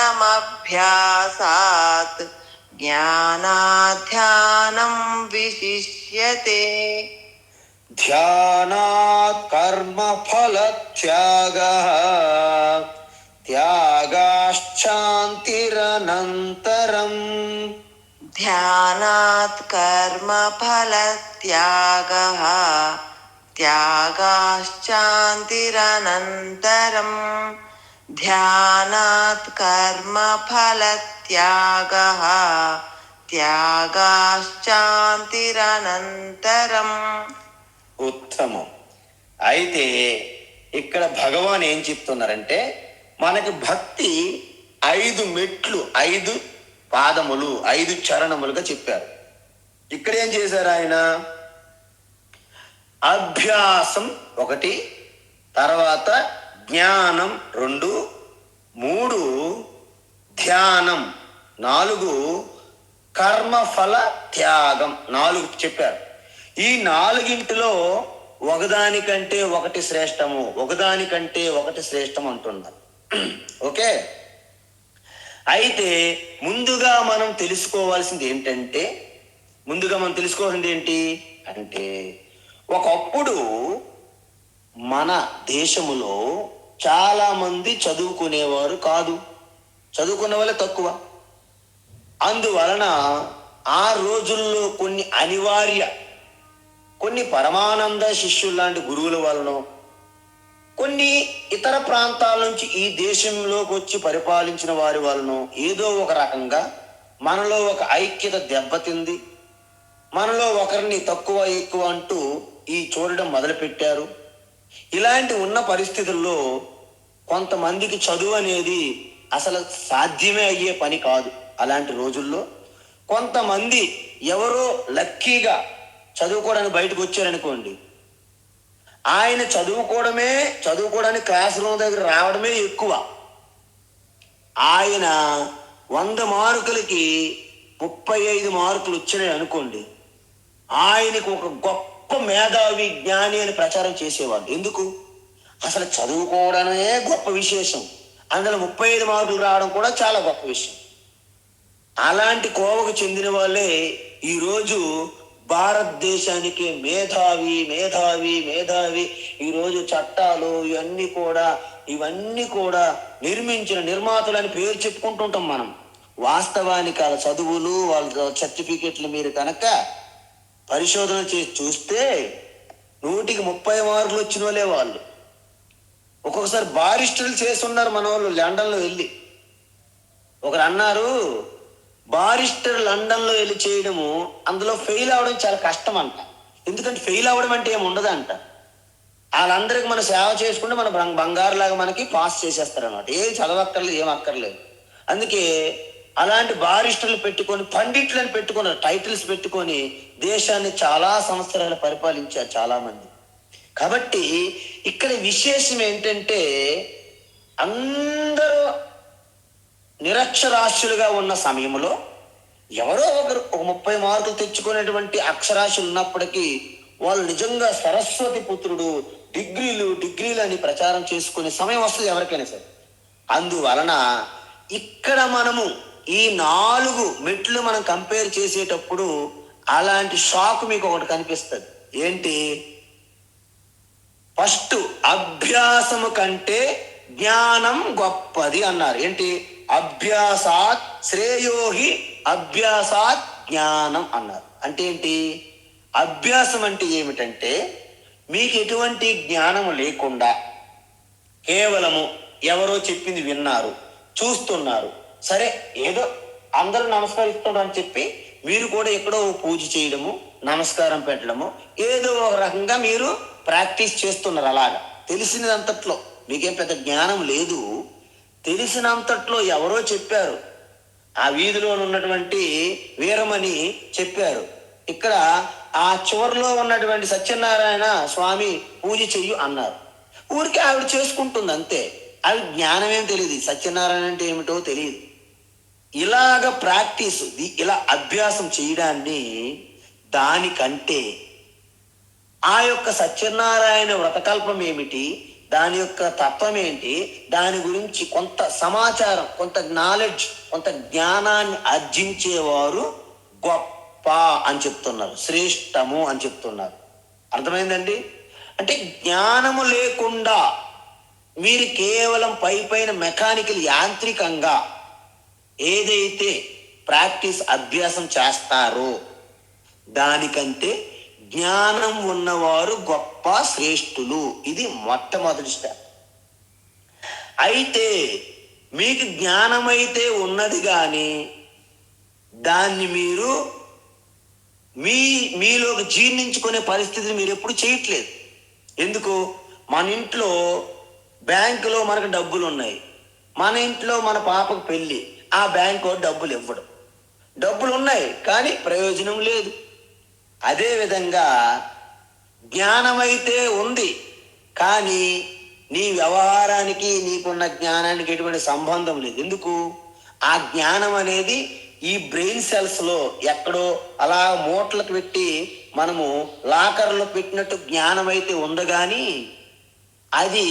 జ్ఞానాధ్యానం విశిష్యతే, ధ్యానాత్ కర్మఫల త్యాగః, త్యాగాశ్చాంతిరనంతరం, ధ్యానాత్ కర్మఫల త్యాగః, త్యాగాశ్చాంతిరనంతరం, ధ్యానాత్ కర్మఫల త్యాగః, త్యాగాశ్చాంతిరనంతరం. ఉత్తమం. అయితే ఇక్కడ భగవాన్ ఏం చెప్తున్నారంటే మనకి భక్తి 5 మెట్లు, 5 పాదములు, 5 చరణములుగా చెప్పారు. ఇక్కడ ఏం చేశారు ఆయన? అభ్యాసం 1, తర్వాత జ్ఞానం 2, 3 ధ్యానం 4 కర్మఫల త్యాగం 4 చెప్పారు. ఈ 4గింటిలో ఒకదానికంటే ఒకటి శ్రేష్టము, ఒకదానికంటే ఒకటి శ్రేష్టం అంటున్నారు. ఓకే, అయితే ముందుగా మనం తెలుసుకోవాల్సింది ఏంటి అంటే ఒకప్పుడు మన దేశములో చాలా మంది చదువుకునేవారు కాదు, చదువుకునే వాళ్ళే తక్కువ. అందువలన ఆ రోజుల్లో కొన్ని పరమానంద శిష్యులు లాంటి గురువుల వలన, కొన్ని ఇతర ప్రాంతాల నుంచి ఈ దేశంలోకి వచ్చి పరిపాలించిన వారి వలన ఏదో ఒక రకంగా మనలో ఒక ఐక్యత దెబ్బతింది. మనలో ఒకరిని తక్కువ ఎక్కువ అంటూ ఈ చూడడం మొదలుపెట్టారు. ఇలాంటి ఉన్న పరిస్థితుల్లో కొంతమందికి చదువు అనేది అసలు సాధ్యమే అయ్యే పని కాదు. అలాంటి రోజుల్లో కొంతమంది ఎవరో లక్కీగా చదువుకోవడానికి బయటకు వచ్చారనుకోండి, ఆయన చదువుకోవడానికి క్లాస్ రూమ్ దగ్గర రావడమే ఎక్కువ. ఆయన 100 మార్కులకి 35 మార్కులు వచ్చినాయి అనుకోండి, ఆయనకు ఒక గొప్ప మేధావి జ్ఞాని అని ప్రచారం చేసేవాళ్ళు. ఎందుకు? అసలు చదువుకోవడమే గొప్ప విశేషం, అందులో 35 మార్కులు రావడం కూడా చాలా గొప్ప విషయం. అలాంటి కోవకు చెందిన వాళ్ళే ఈరోజు భారతదేశానికి మేధావి మేధావి మేధావి ఈరోజు చట్టాలు ఇవన్నీ కూడా నిర్మించిన నిర్మాతలని పేరు చెప్పుకుంటుంటాం మనం. వాస్తవానికి వాళ్ళ చదువులు, వాళ్ళ సర్టిఫికెట్లు మీరు కనుక పరిశోధన చేసి చూస్తే 100కి 30 మార్కులు వచ్చిన వాళ్ళే వాళ్ళు. ఒక్కొక్కసారి బారిస్టర్లు చేస్తున్నారు మన వాళ్ళు లండన్లో వెళ్ళి. ఒకరు అన్నారు, బారిస్టర్ లండన్లో వెళ్ళి చేయడము, అందులో ఫెయిల్ అవ్వడం చాలా కష్టం అంట. ఎందుకంటే ఫెయిల్ అవ్వడం అంటే ఏమి ఉండదంట. వాళ్ళందరికీ మనం సేవ చేసుకుంటే మన బంగారు లాగా మనకి పాస్ చేసేస్తారు అన్నమాట. ఏం చదవక్కర్లేదు, ఏం అక్కర్లేదు. అందుకే అలాంటి బారిస్టర్లు పెట్టుకొని, పండిట్లను పెట్టుకుని, టైటిల్స్ పెట్టుకొని దేశాన్ని చాలా సంవత్సరాలు పరిపాలించారు చాలా మంది. కాబట్టి ఇక్కడ విశేషం ఏంటంటే అందరూ నిరక్షరాస్యులుగా ఉన్న సమయంలో ఎవరో ఒకరు ఒక 30 మార్కులు తెచ్చుకునేటువంటి అక్షరాస్యులు ఉన్నప్పటికీ వాళ్ళు నిజంగా సరస్వతి పుత్రుడు, డిగ్రీలు అని ప్రచారం చేసుకునే సమయం వస్తుంది ఎవరికైనా సరే. అందువలన ఇక్కడ మనము ఈ 4 మెట్లు మనం కంపేర్ చేసేటప్పుడు అలాంటి షాక్ మీకు ఒకటి కనిపిస్తుంది. ఏంటి? ఫస్ట్, అభ్యాసము కంటే జ్ఞానం గొప్పది అన్నారు. ఏంటి? అభ్యాసాత్ శ్రేయోహి అభ్యాసాత్ జ్ఞానం అన్నారు. అంటే ఏంటి? అభ్యాసం అంటే ఏమిటంటే మీకు ఎటువంటి జ్ఞానం లేకుండా కేవలము ఎవరో చెప్పింది విన్నారు, చూస్తున్నారు, సరే ఏదో అందరూ నమస్కరిస్తున్నారు అని చెప్పి మీరు కూడా ఎక్కడో పూజ చేయడము, నమస్కారం పెట్టడము, ఏదో ఒక రకంగా మీరు ప్రాక్టీస్ చేస్తున్నారు. అలాగా తెలిసినంతట్లో మీకేం పెద్ద జ్ఞానం లేదు. తెలిసినంతట్లో ఎవరో చెప్పారు, ఆ వీధిలో ఉన్నటువంటి వీరమణి చెప్పారు, ఇక్కడ ఆ చివరిలో ఉన్నటువంటి సత్యనారాయణ స్వామి పూజ చెయ్యు అన్నారు. ఊరికే ఆవిడ చేసుకుంటుంది అంతే. ఆవిడ జ్ఞానం ఏం తెలియదు, సత్యనారాయణ అంటే ఏమిటో తెలియదు. ఇలాగ ప్రాక్టీస్, ఇలా అభ్యాసం చేయడాన్ని, దానికంటే ఆ యొక్క సత్యనారాయణ వ్రతకల్పం ఏమిటి, దాని యొక్క తత్వం ఏంటి, దాని గురించి కొంత సమాచారం, కొంత నాలెడ్జ్, కొంత జ్ఞానాన్ని ఆర్జించేవారు గొప్ప అని చెప్తున్నారు, శ్రేష్టము అని చెప్తున్నారు. అర్థమైందండి? అంటే జ్ఞానము లేకుండా మీరు కేవలం పైన మెకానికల్ యాంత్రికంగా ఏదైతే ప్రాక్టీస్ అభ్యాసం చేస్తారో దానికంటే జ్ఞానం ఉన్నవారు గొప్ప శ్రేష్ఠులు. ఇది మొట్టమొదటి స్టెప్. అయితే మీకు జ్ఞానమైతే ఉన్నది కానీ దాన్ని మీరు మీలోకి జీర్ణించుకునే పరిస్థితిని మీరు ఎప్పుడు చేయట్లేదు. ఎందుకు? మన ఇంట్లో బ్యాంకులో మనకు డబ్బులు ఉన్నాయి, మన ఇంట్లో మన పాపకు పెళ్ళి, ఆ బ్యాంకు డబ్బులు ఇవ్వడం, డబ్బులు ఉన్నాయి కానీ ప్రయోజనం లేదు. అదేవిధంగా జ్ఞానమైతే ఉంది కానీ నీ వ్యవహారానికి నీకున్న జ్ఞానానికి ఎటువంటి సంబంధం లేదు. ఎందుకు? ఆ జ్ఞానం అనేది ఈ బ్రెయిన్ సెల్స్లో ఎక్కడో అలా మూటలకు పెట్టి మనము లాకర్లో పెట్టినట్టు జ్ఞానం అయితే ఉంది, కానీ అది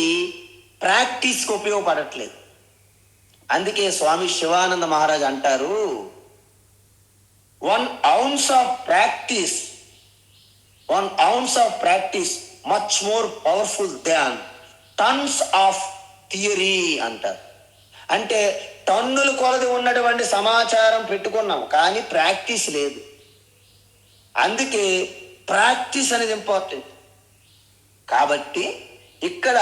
ప్రాక్టీస్కి ఉపయోగపడట్లేదు. అందుకే స్వామి శివానంద మహారాజ్ అంటారు, 1 ounce of practice, 1 ounce of practice much more powerful than tons of theory అంటారు. అంటే టన్నుల కొలది ఉన్నటువంటి సమాచారం పెట్టుకున్నాం, కానీ ప్రాక్టీస్ లేదు. అందుకే ప్రాక్టీస్ అనేది ఇంపార్టెంట్. కాబట్టి ఇక్కడ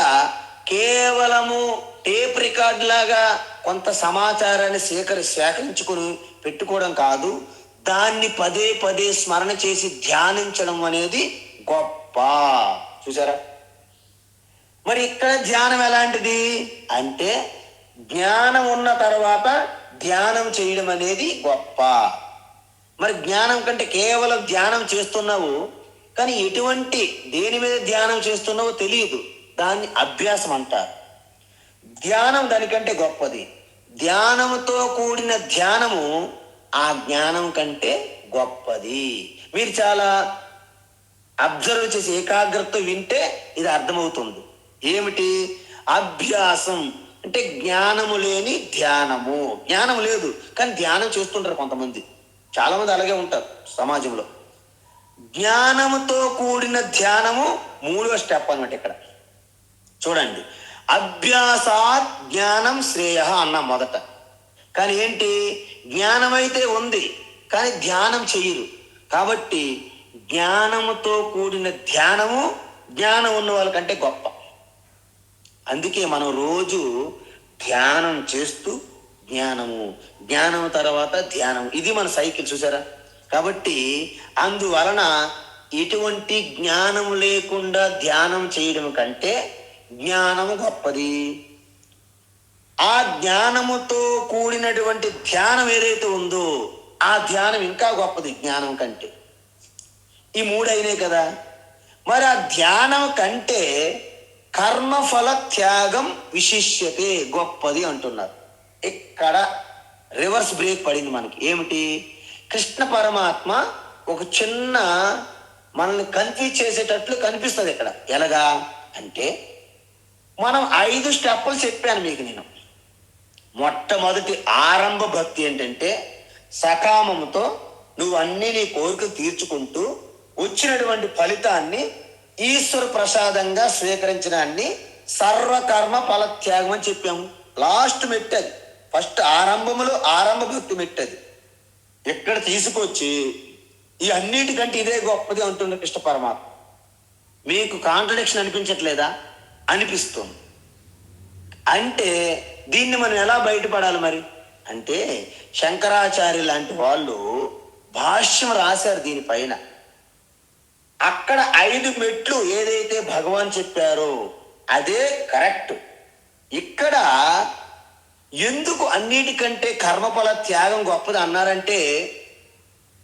కేవలము టేప్ రికార్డ్ లాగా కొంత సమాచారాన్ని సేకరించుకుని పెట్టుకోవడం కాదు, దాన్ని పదే పదే స్మరణ చేసి ధ్యానించడం అనేది గొప్ప. చూసారా? మరి ఇక్కడ ధ్యానం ఎలాంటిది అంటే, జ్ఞానం ఉన్న తర్వాత ధ్యానం చేయడం అనేది గొప్ప. మరి జ్ఞానం కంటే కేవలం ధ్యానం చేస్తున్నావు, కానీ ఎటువంటి దేని మీద ధ్యానం చేస్తున్నావో తెలియదు, దాన్ని అభ్యాసం అంటారు. ధ్యానం దానికంటే గొప్పది. ధ్యానంతో కూడిన ధ్యానము ఆ జ్ఞానం కంటే గొప్పది. మీరు చాలా అబ్జర్వ్ చేసి ఏకాగ్రతతో వింటే ఇది అర్థమవుతుంది. ఏమిటి? అభ్యాసం అంటే జ్ఞానము లేని ధ్యానము. జ్ఞానం లేదు కానీ ధ్యానం చేస్తుంటారు కొంతమంది, చాలా మంది అలాగే ఉంటారు సమాజంలో. జ్ఞానముతో కూడిన ధ్యానము 3వ స్టెప్ అన్నమాట. ఇక్కడ చూడండి, అభ్యాసాత్ జ్ఞానం శ్రేయ అన్న మొదట. కానీ ఏంటి? జ్ఞానం అయితే ఉంది కానీ ధ్యానం చెయ్యరు. కాబట్టి జ్ఞానముతో కూడిన ధ్యానము జ్ఞానం ఉన్న వాళ్ళకంటే గొప్ప. అందుకే మనం రోజు ధ్యానం చేస్తూ జ్ఞానం తర్వాత ధ్యానం, ఇది మన సైకిల్. చూసారా? కాబట్టి అందువలన ఎటువంటి జ్ఞానం లేకుండా ధ్యానం చేయడం కంటే జ్ఞానము గొప్పది. ఆ జ్ఞానముతో కూడినటువంటి ధ్యానం ఏదైతే ఉందో ఆ ధ్యానం ఇంకా గొప్పది జ్ఞానం కంటే. ఈ 3 అయినాయి కదా. మరి ఆ ధ్యానం కంటే కర్మఫల త్యాగం విశిష్యతే గొప్పది అంటున్నారు. ఇక్కడ రివర్స్ బ్రేక్ పడింది మనకి. ఏమిటి? కృష్ణ పరమాత్మ ఒక చిన్న మనల్ని కన్ఫ్యూజ్ చేసేటట్లు కనిపిస్తుంది ఇక్కడ. ఎలాగా అంటే, మనం 5 స్టెప్పులు చెప్పాను మీకు నేను. మొట్టమొదటి ఆరంభ భక్తి ఏంటంటే, సకామంతో నువ్వు అన్ని నీ కోరికలు తీర్చుకుంటూ వచ్చినటువంటి ఫలితాన్ని ఈశ్వర ప్రసాదంగా స్వీకరించడాన్ని సర్వకర్మ ఫలత్యాగం అని చెప్పాము. లాస్ట్ మెట్టది, ఫస్ట్ ఆరంభ భక్తి మెట్టది. ఎక్కడ తీసుకొచ్చి ఈ అన్నిటికంటే ఇదే గొప్పది అంటుండే కృష్ణ పరమాత్మ. మీకు కాంట్రడిక్షన్ అనిపించట్లేదా? అనిపిస్తుంది. అంటే దీన్ని మనం ఎలా బయటపడాలి మరి అంటే, శంకరాచార్య లాంటి వాళ్ళు భాష్యం రాశారు దీనిపైన. అక్కడ 5 మెట్లు ఏదైతే భగవాన్ చెప్పారో అదే కరెక్ట్. ఇక్కడ ఎందుకు అన్నిటికంటే కర్మఫల త్యాగం గొప్పది అన్నారంటే,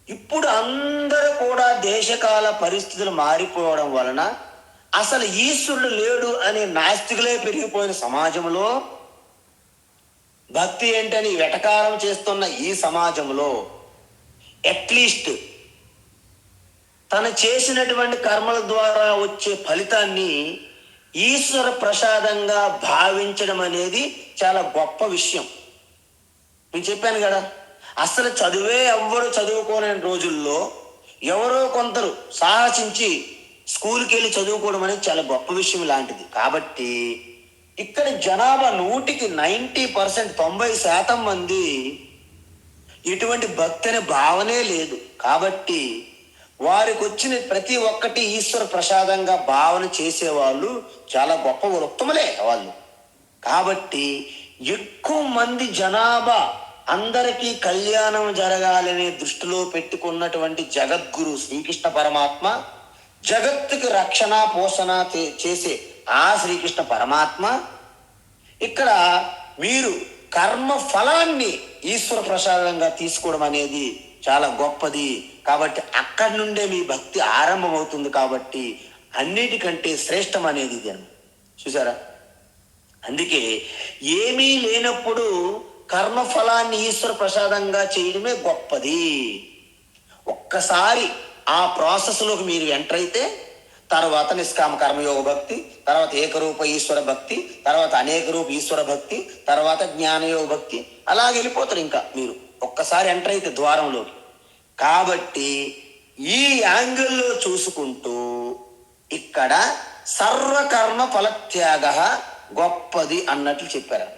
ఇప్పుడు అందరూ కూడా దేశకాల పరిస్థితులు మారిపోవడం వలన అసలు ఈశ్వరుడు లేడు అనే నాస్తికులే పెరిగిపోయిన సమాజంలో, భక్తి ఏంటని వెటకారం చేస్తున్న ఈ సమాజంలో అట్లీస్ట్ తను చేసినటువంటి కర్మల ద్వారా వచ్చే ఫలితాన్ని ఈశ్వర ప్రసాదంగా భావించడం అనేది చాలా గొప్ప విషయం. నేను చెప్పాను కదా, అసలు చదువే ఎవ్వరు చదువుకోలేని రోజుల్లో ఎవరో కొందరు సాహసించి స్కూల్కి వెళ్ళి చదువుకోవడం అనేది చాలా గొప్ప విషయం లాంటిది. కాబట్టి ఇక్కడ జనాభా 100కి 90%, 90% మంది ఇటువంటి భక్తి అనే భావనే లేదు. కాబట్టి వారికి వచ్చిన ప్రతి ఒక్కటి ఈశ్వర ప్రసాదంగా భావన చేసేవాళ్ళు చాలా గొప్ప ఉత్తములే వాళ్ళు. కాబట్టి ఎక్కువ మంది జనాభా అందరికీ కళ్యాణం జరగాలనే దృష్టిలో పెట్టుకున్నటువంటి జగద్గురు శ్రీకృష్ణ పరమాత్మ, జగత్తుకి రక్షణ పోషణ చేసే ఆ శ్రీకృష్ణ పరమాత్మ ఇక్కడ మీరు కర్మ ఫలాన్ని ఈశ్వర ప్రసాదంగా తీసుకోవడం అనేది చాలా గొప్పది. కాబట్టి అక్కడి నుండే మీ భక్తి ఆరంభమవుతుంది. కాబట్టి అన్నిటికంటే శ్రేష్టం అనేది ఇది. చూసారా? అందుకే ఏమీ లేనప్పుడు కర్మఫలాన్ని ఈశ్వర ప్రసాదంగా చేయడమే గొప్పది. ఒక్కసారి ఆ ప్రాసెస్లోకి మీరు ఎంటర్ అయితే తర్వాత నిష్కామ కర్మయోగ భక్తి, తర్వాత ఏకరూప ఈశ్వర భక్తి, తర్వాత అనేక రూప ఈశ్వర భక్తి, తర్వాత జ్ఞానయోగ భక్తి, అలాగే వెళ్ళిపోతారు ఇంకా మీరు ఒక్కసారి ఎంటర్ అయితే ద్వారంలోకి. కాబట్టి ఈ యాంగిల్లో చూసుకుంటూ ఇక్కడ సర్వకర్మ ఫలత్యాగ గొప్పది అన్నట్లు చెప్పారన్నమాట.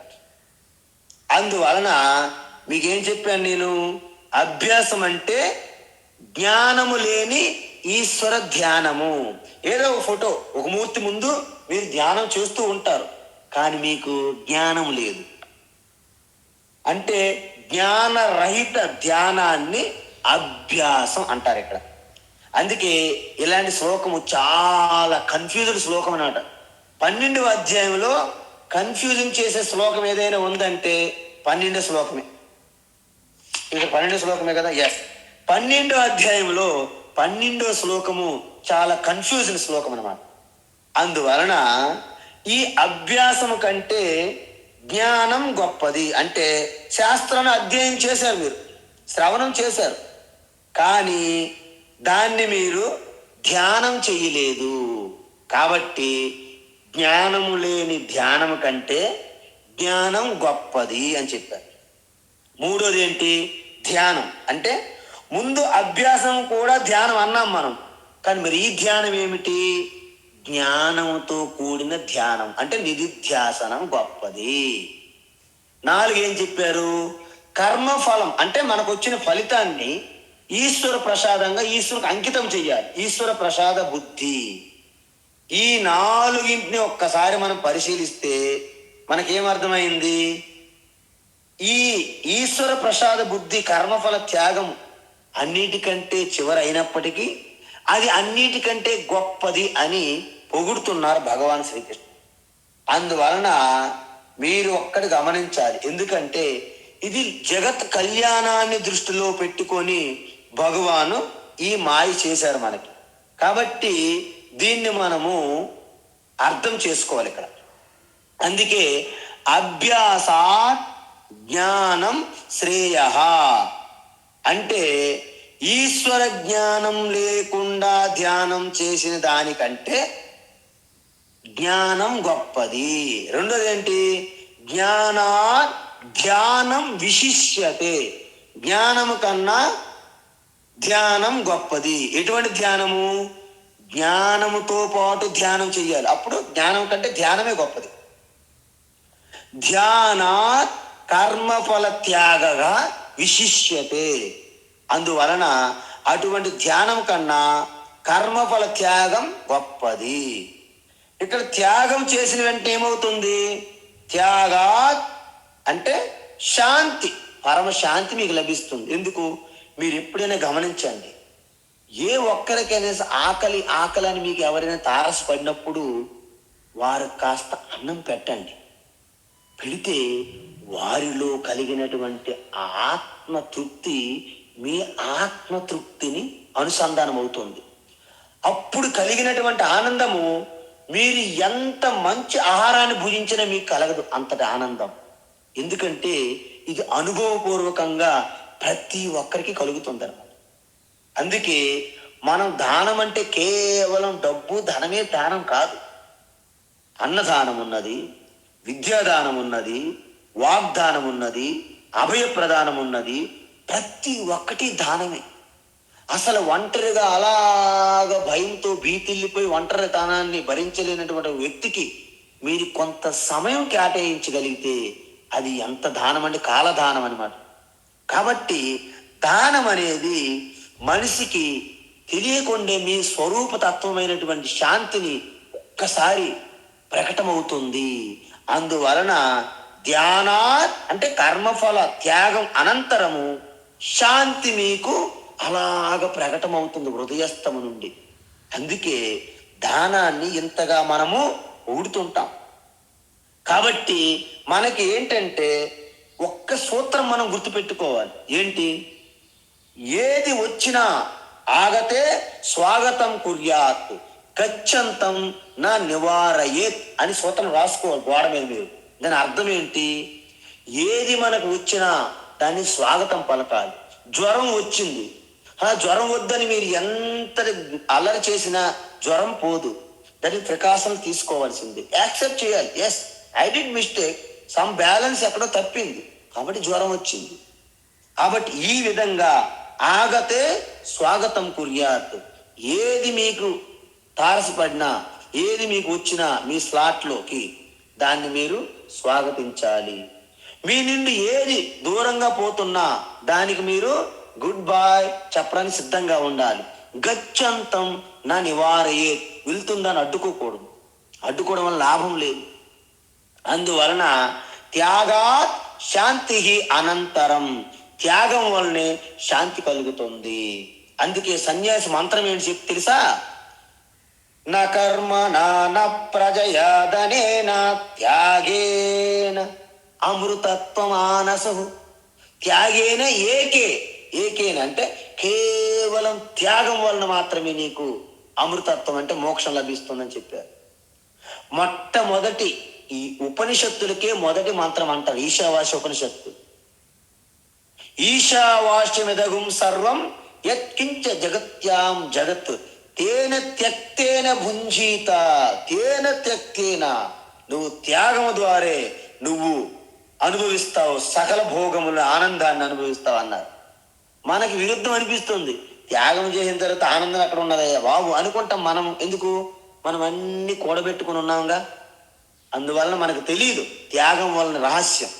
అందువలన మీకేం చెప్పాను నేను? అభ్యాసం అంటే జ్ఞానము లేని ఈశ్వర ధ్యానము. ఏదో ఒక ఫోటో, ఒక మూర్తి ముందు మీరు ధ్యానం చేస్తూ ఉంటారు, కానీ మీకు జ్ఞానం లేదు అంటే జ్ఞానరహిత ధ్యానాన్ని అభ్యాసం అంటారు ఇక్కడ. అందుకే ఇలాంటి శ్లోకము చాలా కన్ఫ్యూజ్డ్ శ్లోకం అన్నమాట. 12వ అధ్యాయంలో కన్ఫ్యూజన్ చేసే శ్లోకం ఏదైనా ఉందంటే 12వ శ్లోకమే. ఇక 12వ శ్లోకమే కదా. ఎస్, 12వ అధ్యాయంలో 12వ శ్లోకము చాలా కన్ఫ్యూజన్ శ్లోకం అన్నమాట. అందువలన ఈ అభ్యాసము కంటే జ్ఞానం గొప్పది. అంటే శాస్త్రాన్ని అధ్యయనం చేశారు, మీరు శ్రవణం చేశారు, కానీ దాన్ని మీరు ధ్యానం చేయలేదు. కాబట్టి జ్ఞానము లేని ధ్యానము కంటే జ్ఞానం గొప్పది అని చెప్పారు. మూడోది ఏంటి? ధ్యానం. అంటే ముందు అభ్యాసం కూడా ధ్యానం అన్నాం మనం, కానీ మరి ఈ ధ్యానం ఏమిటి? జ్ఞానంతో కూడిన ధ్యానం అంటే నిధిధ్యాసనం గొప్పది. 4 ఏం చెప్పారు? కర్మఫలం అంటే మనకు వచ్చిన ఫలితాన్ని ఈశ్వర ప్రసాదంగా ఈశ్వరుకు అంకితం చెయ్యాలి. ఈశ్వర ప్రసాద బుద్ధి. ఈ 4ని ఒక్కసారి మనం పరిశీలిస్తే మనకేమర్థమైంది? ఈ ఈశ్వర ప్రసాద బుద్ధి కర్మఫల త్యాగం అన్నిటికంటే చివరైనప్పటికీ అది అన్నిటికంటే గొప్పది అని పొగుడుతున్నారు భగవాన్ శ్రీకృష్ణ. అందువలన మీరు ఒక్కటి గమనించాలి. ఎందుకంటే ఇది జగత్ కళ్యాణాన్ని దృష్టిలో పెట్టుకొని భగవాను ఈ మాయ చేశారు మనకి. కాబట్టి దీన్ని మనము అర్థం చేసుకోవాలి ఇక్కడ. అందుకే అభ్యాసాత్ జ్ఞానం శ్రేయ అంటే ఈశ్వర జ్ఞానం లేకుండా ధ్యానం చేసిన దానికంటే జ్ఞానం గొప్పది. రెండోది ఏంటి? జ్ఞానాత్ ధ్యానం విశిష్యతే. జ్ఞానము కన్నా ధ్యానం గొప్పది. ఎటువంటి ధ్యానము? జ్ఞానముతో పాటు ధ్యానం చెయ్యాలి, అప్పుడు జ్ఞానం కంటే ధ్యానమే గొప్పది. ధ్యానాత్ కర్మఫల త్యాగగా విశిష్యతే. అందువలన అటువంటి ధ్యానం కన్నా కర్మఫల త్యాగం గొప్పది. ఇక్కడ త్యాగం చేసిన వెంటనే ఏమవుతుంది? త్యాగాత్ అంటే శాంతి, పరమశాంతి మీకు లభిస్తుంది. ఎందుకు? మీరు ఎప్పుడైనా గమనించండి, ఏ ఒక్కరికైనా ఆకలి ఆకలి అని మీకు ఎవరైనా తారసపడినప్పుడు వారు కాస్త అన్నం పెట్టండి. పెడితే వారిలో కలిగినటువంటి ఆత్మతృప్తి మీ ఆత్మతృప్తిని అనుసంధానం అవుతుంది. అప్పుడు కలిగినటువంటి ఆనందము మీరు ఎంత మంచి ఆహారాన్ని భుజించినా మీకు కలగదు అంతటి ఆనందం. ఎందుకంటే ఇది అనుభవపూర్వకంగా ప్రతి ఒక్కరికి కలుగుతుంది అన్నమాట. అందుకే మనం దానం అంటే కేవలం డబ్బు ధనమే దానం కాదు. అన్నదానం ఉన్నది, విద్యాదానం ఉన్నది, వాగ్దానం ఉన్నది, అభయప్రదానం ఉన్నది. ప్రతి ఒక్కటి దానమే. అసలు ఒంటరిగా అలాగ భయంతో భీతిల్లిపోయి ఒంటరి దానాన్ని భరించలేనటువంటి వ్యక్తికి మీరు కొంత సమయం కేటాయించగలిగితే అది ఎంత దానం అంటే కాలదానం అన్నమాట. కాబట్టి దానం అనేది మనిషికి తెలియకుండే మీ స్వరూపతత్వమైనటువంటి శాంతిని ఒక్కసారి ప్రకటమవుతుంది. అందువలన ధ్యానాత్ అంటే కర్మఫల త్యాగం అనంతరము శాంతి మీకు అలాగ ప్రకటమవుతుంది హృదయస్థము నుండి. అందుకే దానాన్ని ఇంతగా మనము ఊడుతుంటాం. కాబట్టి మనకి ఏంటంటే ఒక్క సూత్రం మనం గుర్తుపెట్టుకోవాలి. ఏంటి? ఏది వచ్చినా ఆగతే స్వాగతం కుర్యాత్ గచ్చంతం నా నివారయేత్ అని సూత్రం రాసుకోవాలి గోడ మీద. మీరు దాని అర్థం ఏంటి? ఏది మనకు వచ్చినా దాన్ని స్వాగతం పలకాలి. జ్వరం వచ్చింది, జ్వరం వద్దని మీరు ఎంత అల్లరి చేసినా జ్వరం పోదు. దానికి ప్రికాషన్స్ తీసుకోవాల్సింది, యాక్సెప్ట్ చేయాలి. Yes, I did mistake, some balance ఎక్కడో తప్పింది కాబట్టి జ్వరం వచ్చింది. కాబట్టి ఈ విధంగా ఆగతే స్వాగతం కుర్యాత్. ఏది మీకు తారసపడినా, ఏది మీకు వచ్చినా మీ స్లాట్లోకి దాన్ని మీరు స్వాగతించాలి. మీ నుండి ఏది దూరంగా పోతున్నా దానికి మీరు గుడ్ బాయ్ చెప్పడానికి సిద్ధంగా ఉండాలి. గచ్చంతం నా నివారయే, వెళ్తుందని అడ్డుకోకూడదు. అడ్డుకోవడం వల్ల లాభం లేదు. అందువలన త్యాగాత్ శాంతి అనంతరం, త్యాగం వల్లనే శాంతి కలుగుతుంది. అందుకే సన్యాసి మంత్రం ఏంటి చెప్పి తెలుసా? నా కర్మ నా ప్రజయాదనేన త్యాగేన అమృతత్వమానసు. త్యాగేన ఏకేన అంటే కేవలం త్యాగం వలన మాత్రమే నీకు అమృతత్వం అంటే మోక్షం లభిస్తుందని చెప్పారు. మొట్టమొదటి ఈ ఉపనిషత్తులకే మొదటి మంత్రం అంటారు ఈశావాస్య ఉపనిషత్తు. ఈశావాస్యమిదగుం సర్వం యత్కించ జగత్యాం జగత్ తేన త్యక్తేన భుంజీత. తేన త్యక్తేన, నువ్వు త్యాగము ద్వారే నువ్వు అనుభవిస్తావు, సకల భోగముల ఆనందాన్ని అనుభవిస్తావు అన్నారు. మనకి విరుద్ధం అనిపిస్తుంది. త్యాగం చేసిన తర్వాత ఆనందం అక్కడ ఉన్నదయ్యా బాబు అనుకుంటాం. మనం ఎందుకు? మనం అన్ని కూడబెట్టుకుని ఉన్నాంగా. అందువలన మనకు తెలియదు త్యాగం వలన రహస్యం.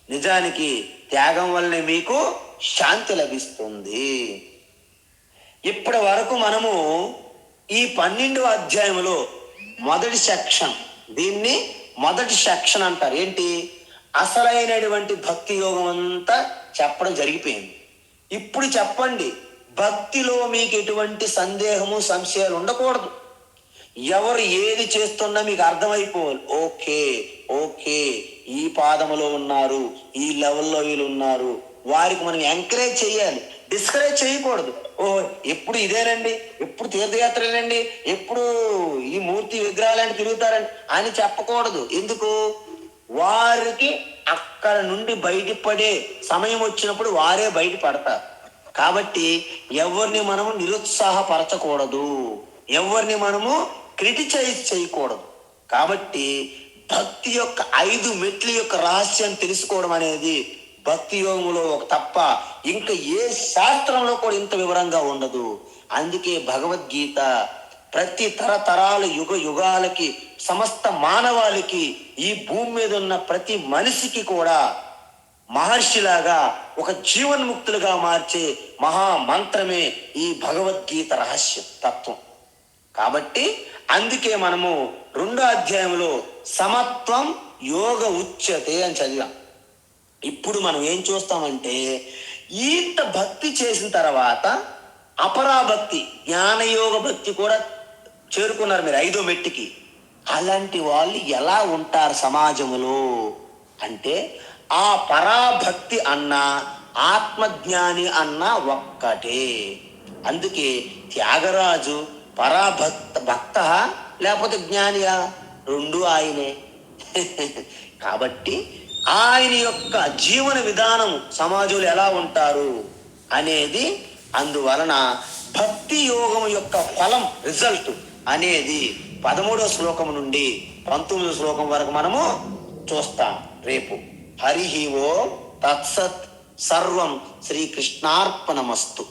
నిజానికి త్యాగం వల్లనే మీకు శాంతి లభిస్తుంది. ఇప్పటి వరకు మనము ఈ 12వ అధ్యాయంలో మొదటి సెక్షన్, దీన్ని మొదటి సెక్షన్ అంటారు. ఏంటి? అసలైనటువంటి భక్తి యోగం అంతా చెప్పడం జరిగిపోయింది. ఇప్పుడు చెప్పండి, భక్తిలో మీకు ఎటువంటి సందేహము సంశయాలు ఉండకూడదు. ఎవరు ఏది చేస్తున్నా మీకు అర్థమైపోవాలి. ఓకే ఈ పాదములో ఉన్నారు, ఈ లెవెల్లో వీళ్ళు ఉన్నారు. వారికి మనం ఎంకరేజ్ చేయాలి, డిస్కరేజ్ చేయకూడదు. ఎప్పుడు ఇదేనండి, ఎప్పుడు తీర్థయాత్రలండి, ఎప్పుడు ఈ మూర్తి విగ్రహాలని తిరుగుతారండి అని చెప్పకూడదు. ఎందుకు? వారికి అక్కడ నుండి బయటపడే సమయం వచ్చినప్పుడు వారే బయటపడతారు. కాబట్టి ఎవరిని మనము నిరుత్సాహపరచకూడదు, ఎవరిని మనము క్రిటిసైజ్ చేయకూడదు. కాబట్టి భక్తి యొక్క 5 మెట్ల యొక్క రహస్యం తెలుసుకోవడం అనేది భక్తి యోగంలో ఒక తప్ప ఇంకా ఏ శాస్త్రంలో కూడా ఇంత వివరంగా ఉండదు. అందుకే భగవద్గీత ప్రతి తరతరాల యుగాలకి సమస్త మానవాళికి ఈ భూమి మీద ఉన్న ప్రతి మనిషికి కూడా మహర్షిలాగా ఒక జీవన్ముక్తులుగా మార్చే మహామంత్రమే ఈ భగవద్గీత రహస్యం తత్వం. కాబట్టి అందుకే మనము 2వ అధ్యాయంలో సమత్వం యోగ ఉచ్యతే అని చదివాం. ఇప్పుడు మనం ఏం చూస్తామంటే ఇంత భక్తి చేసిన తర్వాత అపరాభక్తి, జ్ఞానయోగ భక్తి కూడా చేరుకున్నారు మీరు 5వ మెట్టుకి. అలాంటి వాళ్ళు ఎలా ఉంటారు సమాజంలో అంటే, ఆ పరాభక్తి అన్నా ఆత్మజ్ఞాని అన్నా ఒక్కటే. అందుకే త్యాగరాజు భక్త లేకపోతే జ్ఞానియా? 2 ఆయనే. కాబట్టి ఆయన యొక్క జీవన విధానం సమాజంలో ఎలా ఉంటారు అనేది, అందువలన భక్తి యోగం యొక్క ఫలం, రిజల్ట్ అనేది 13వ శ్లోకం నుండి 19వ శ్లోకం వరకు మనము చూస్తాం రేపు. హరి ఓం తత్సత్. సర్వం శ్రీకృష్ణార్పణమస్తు.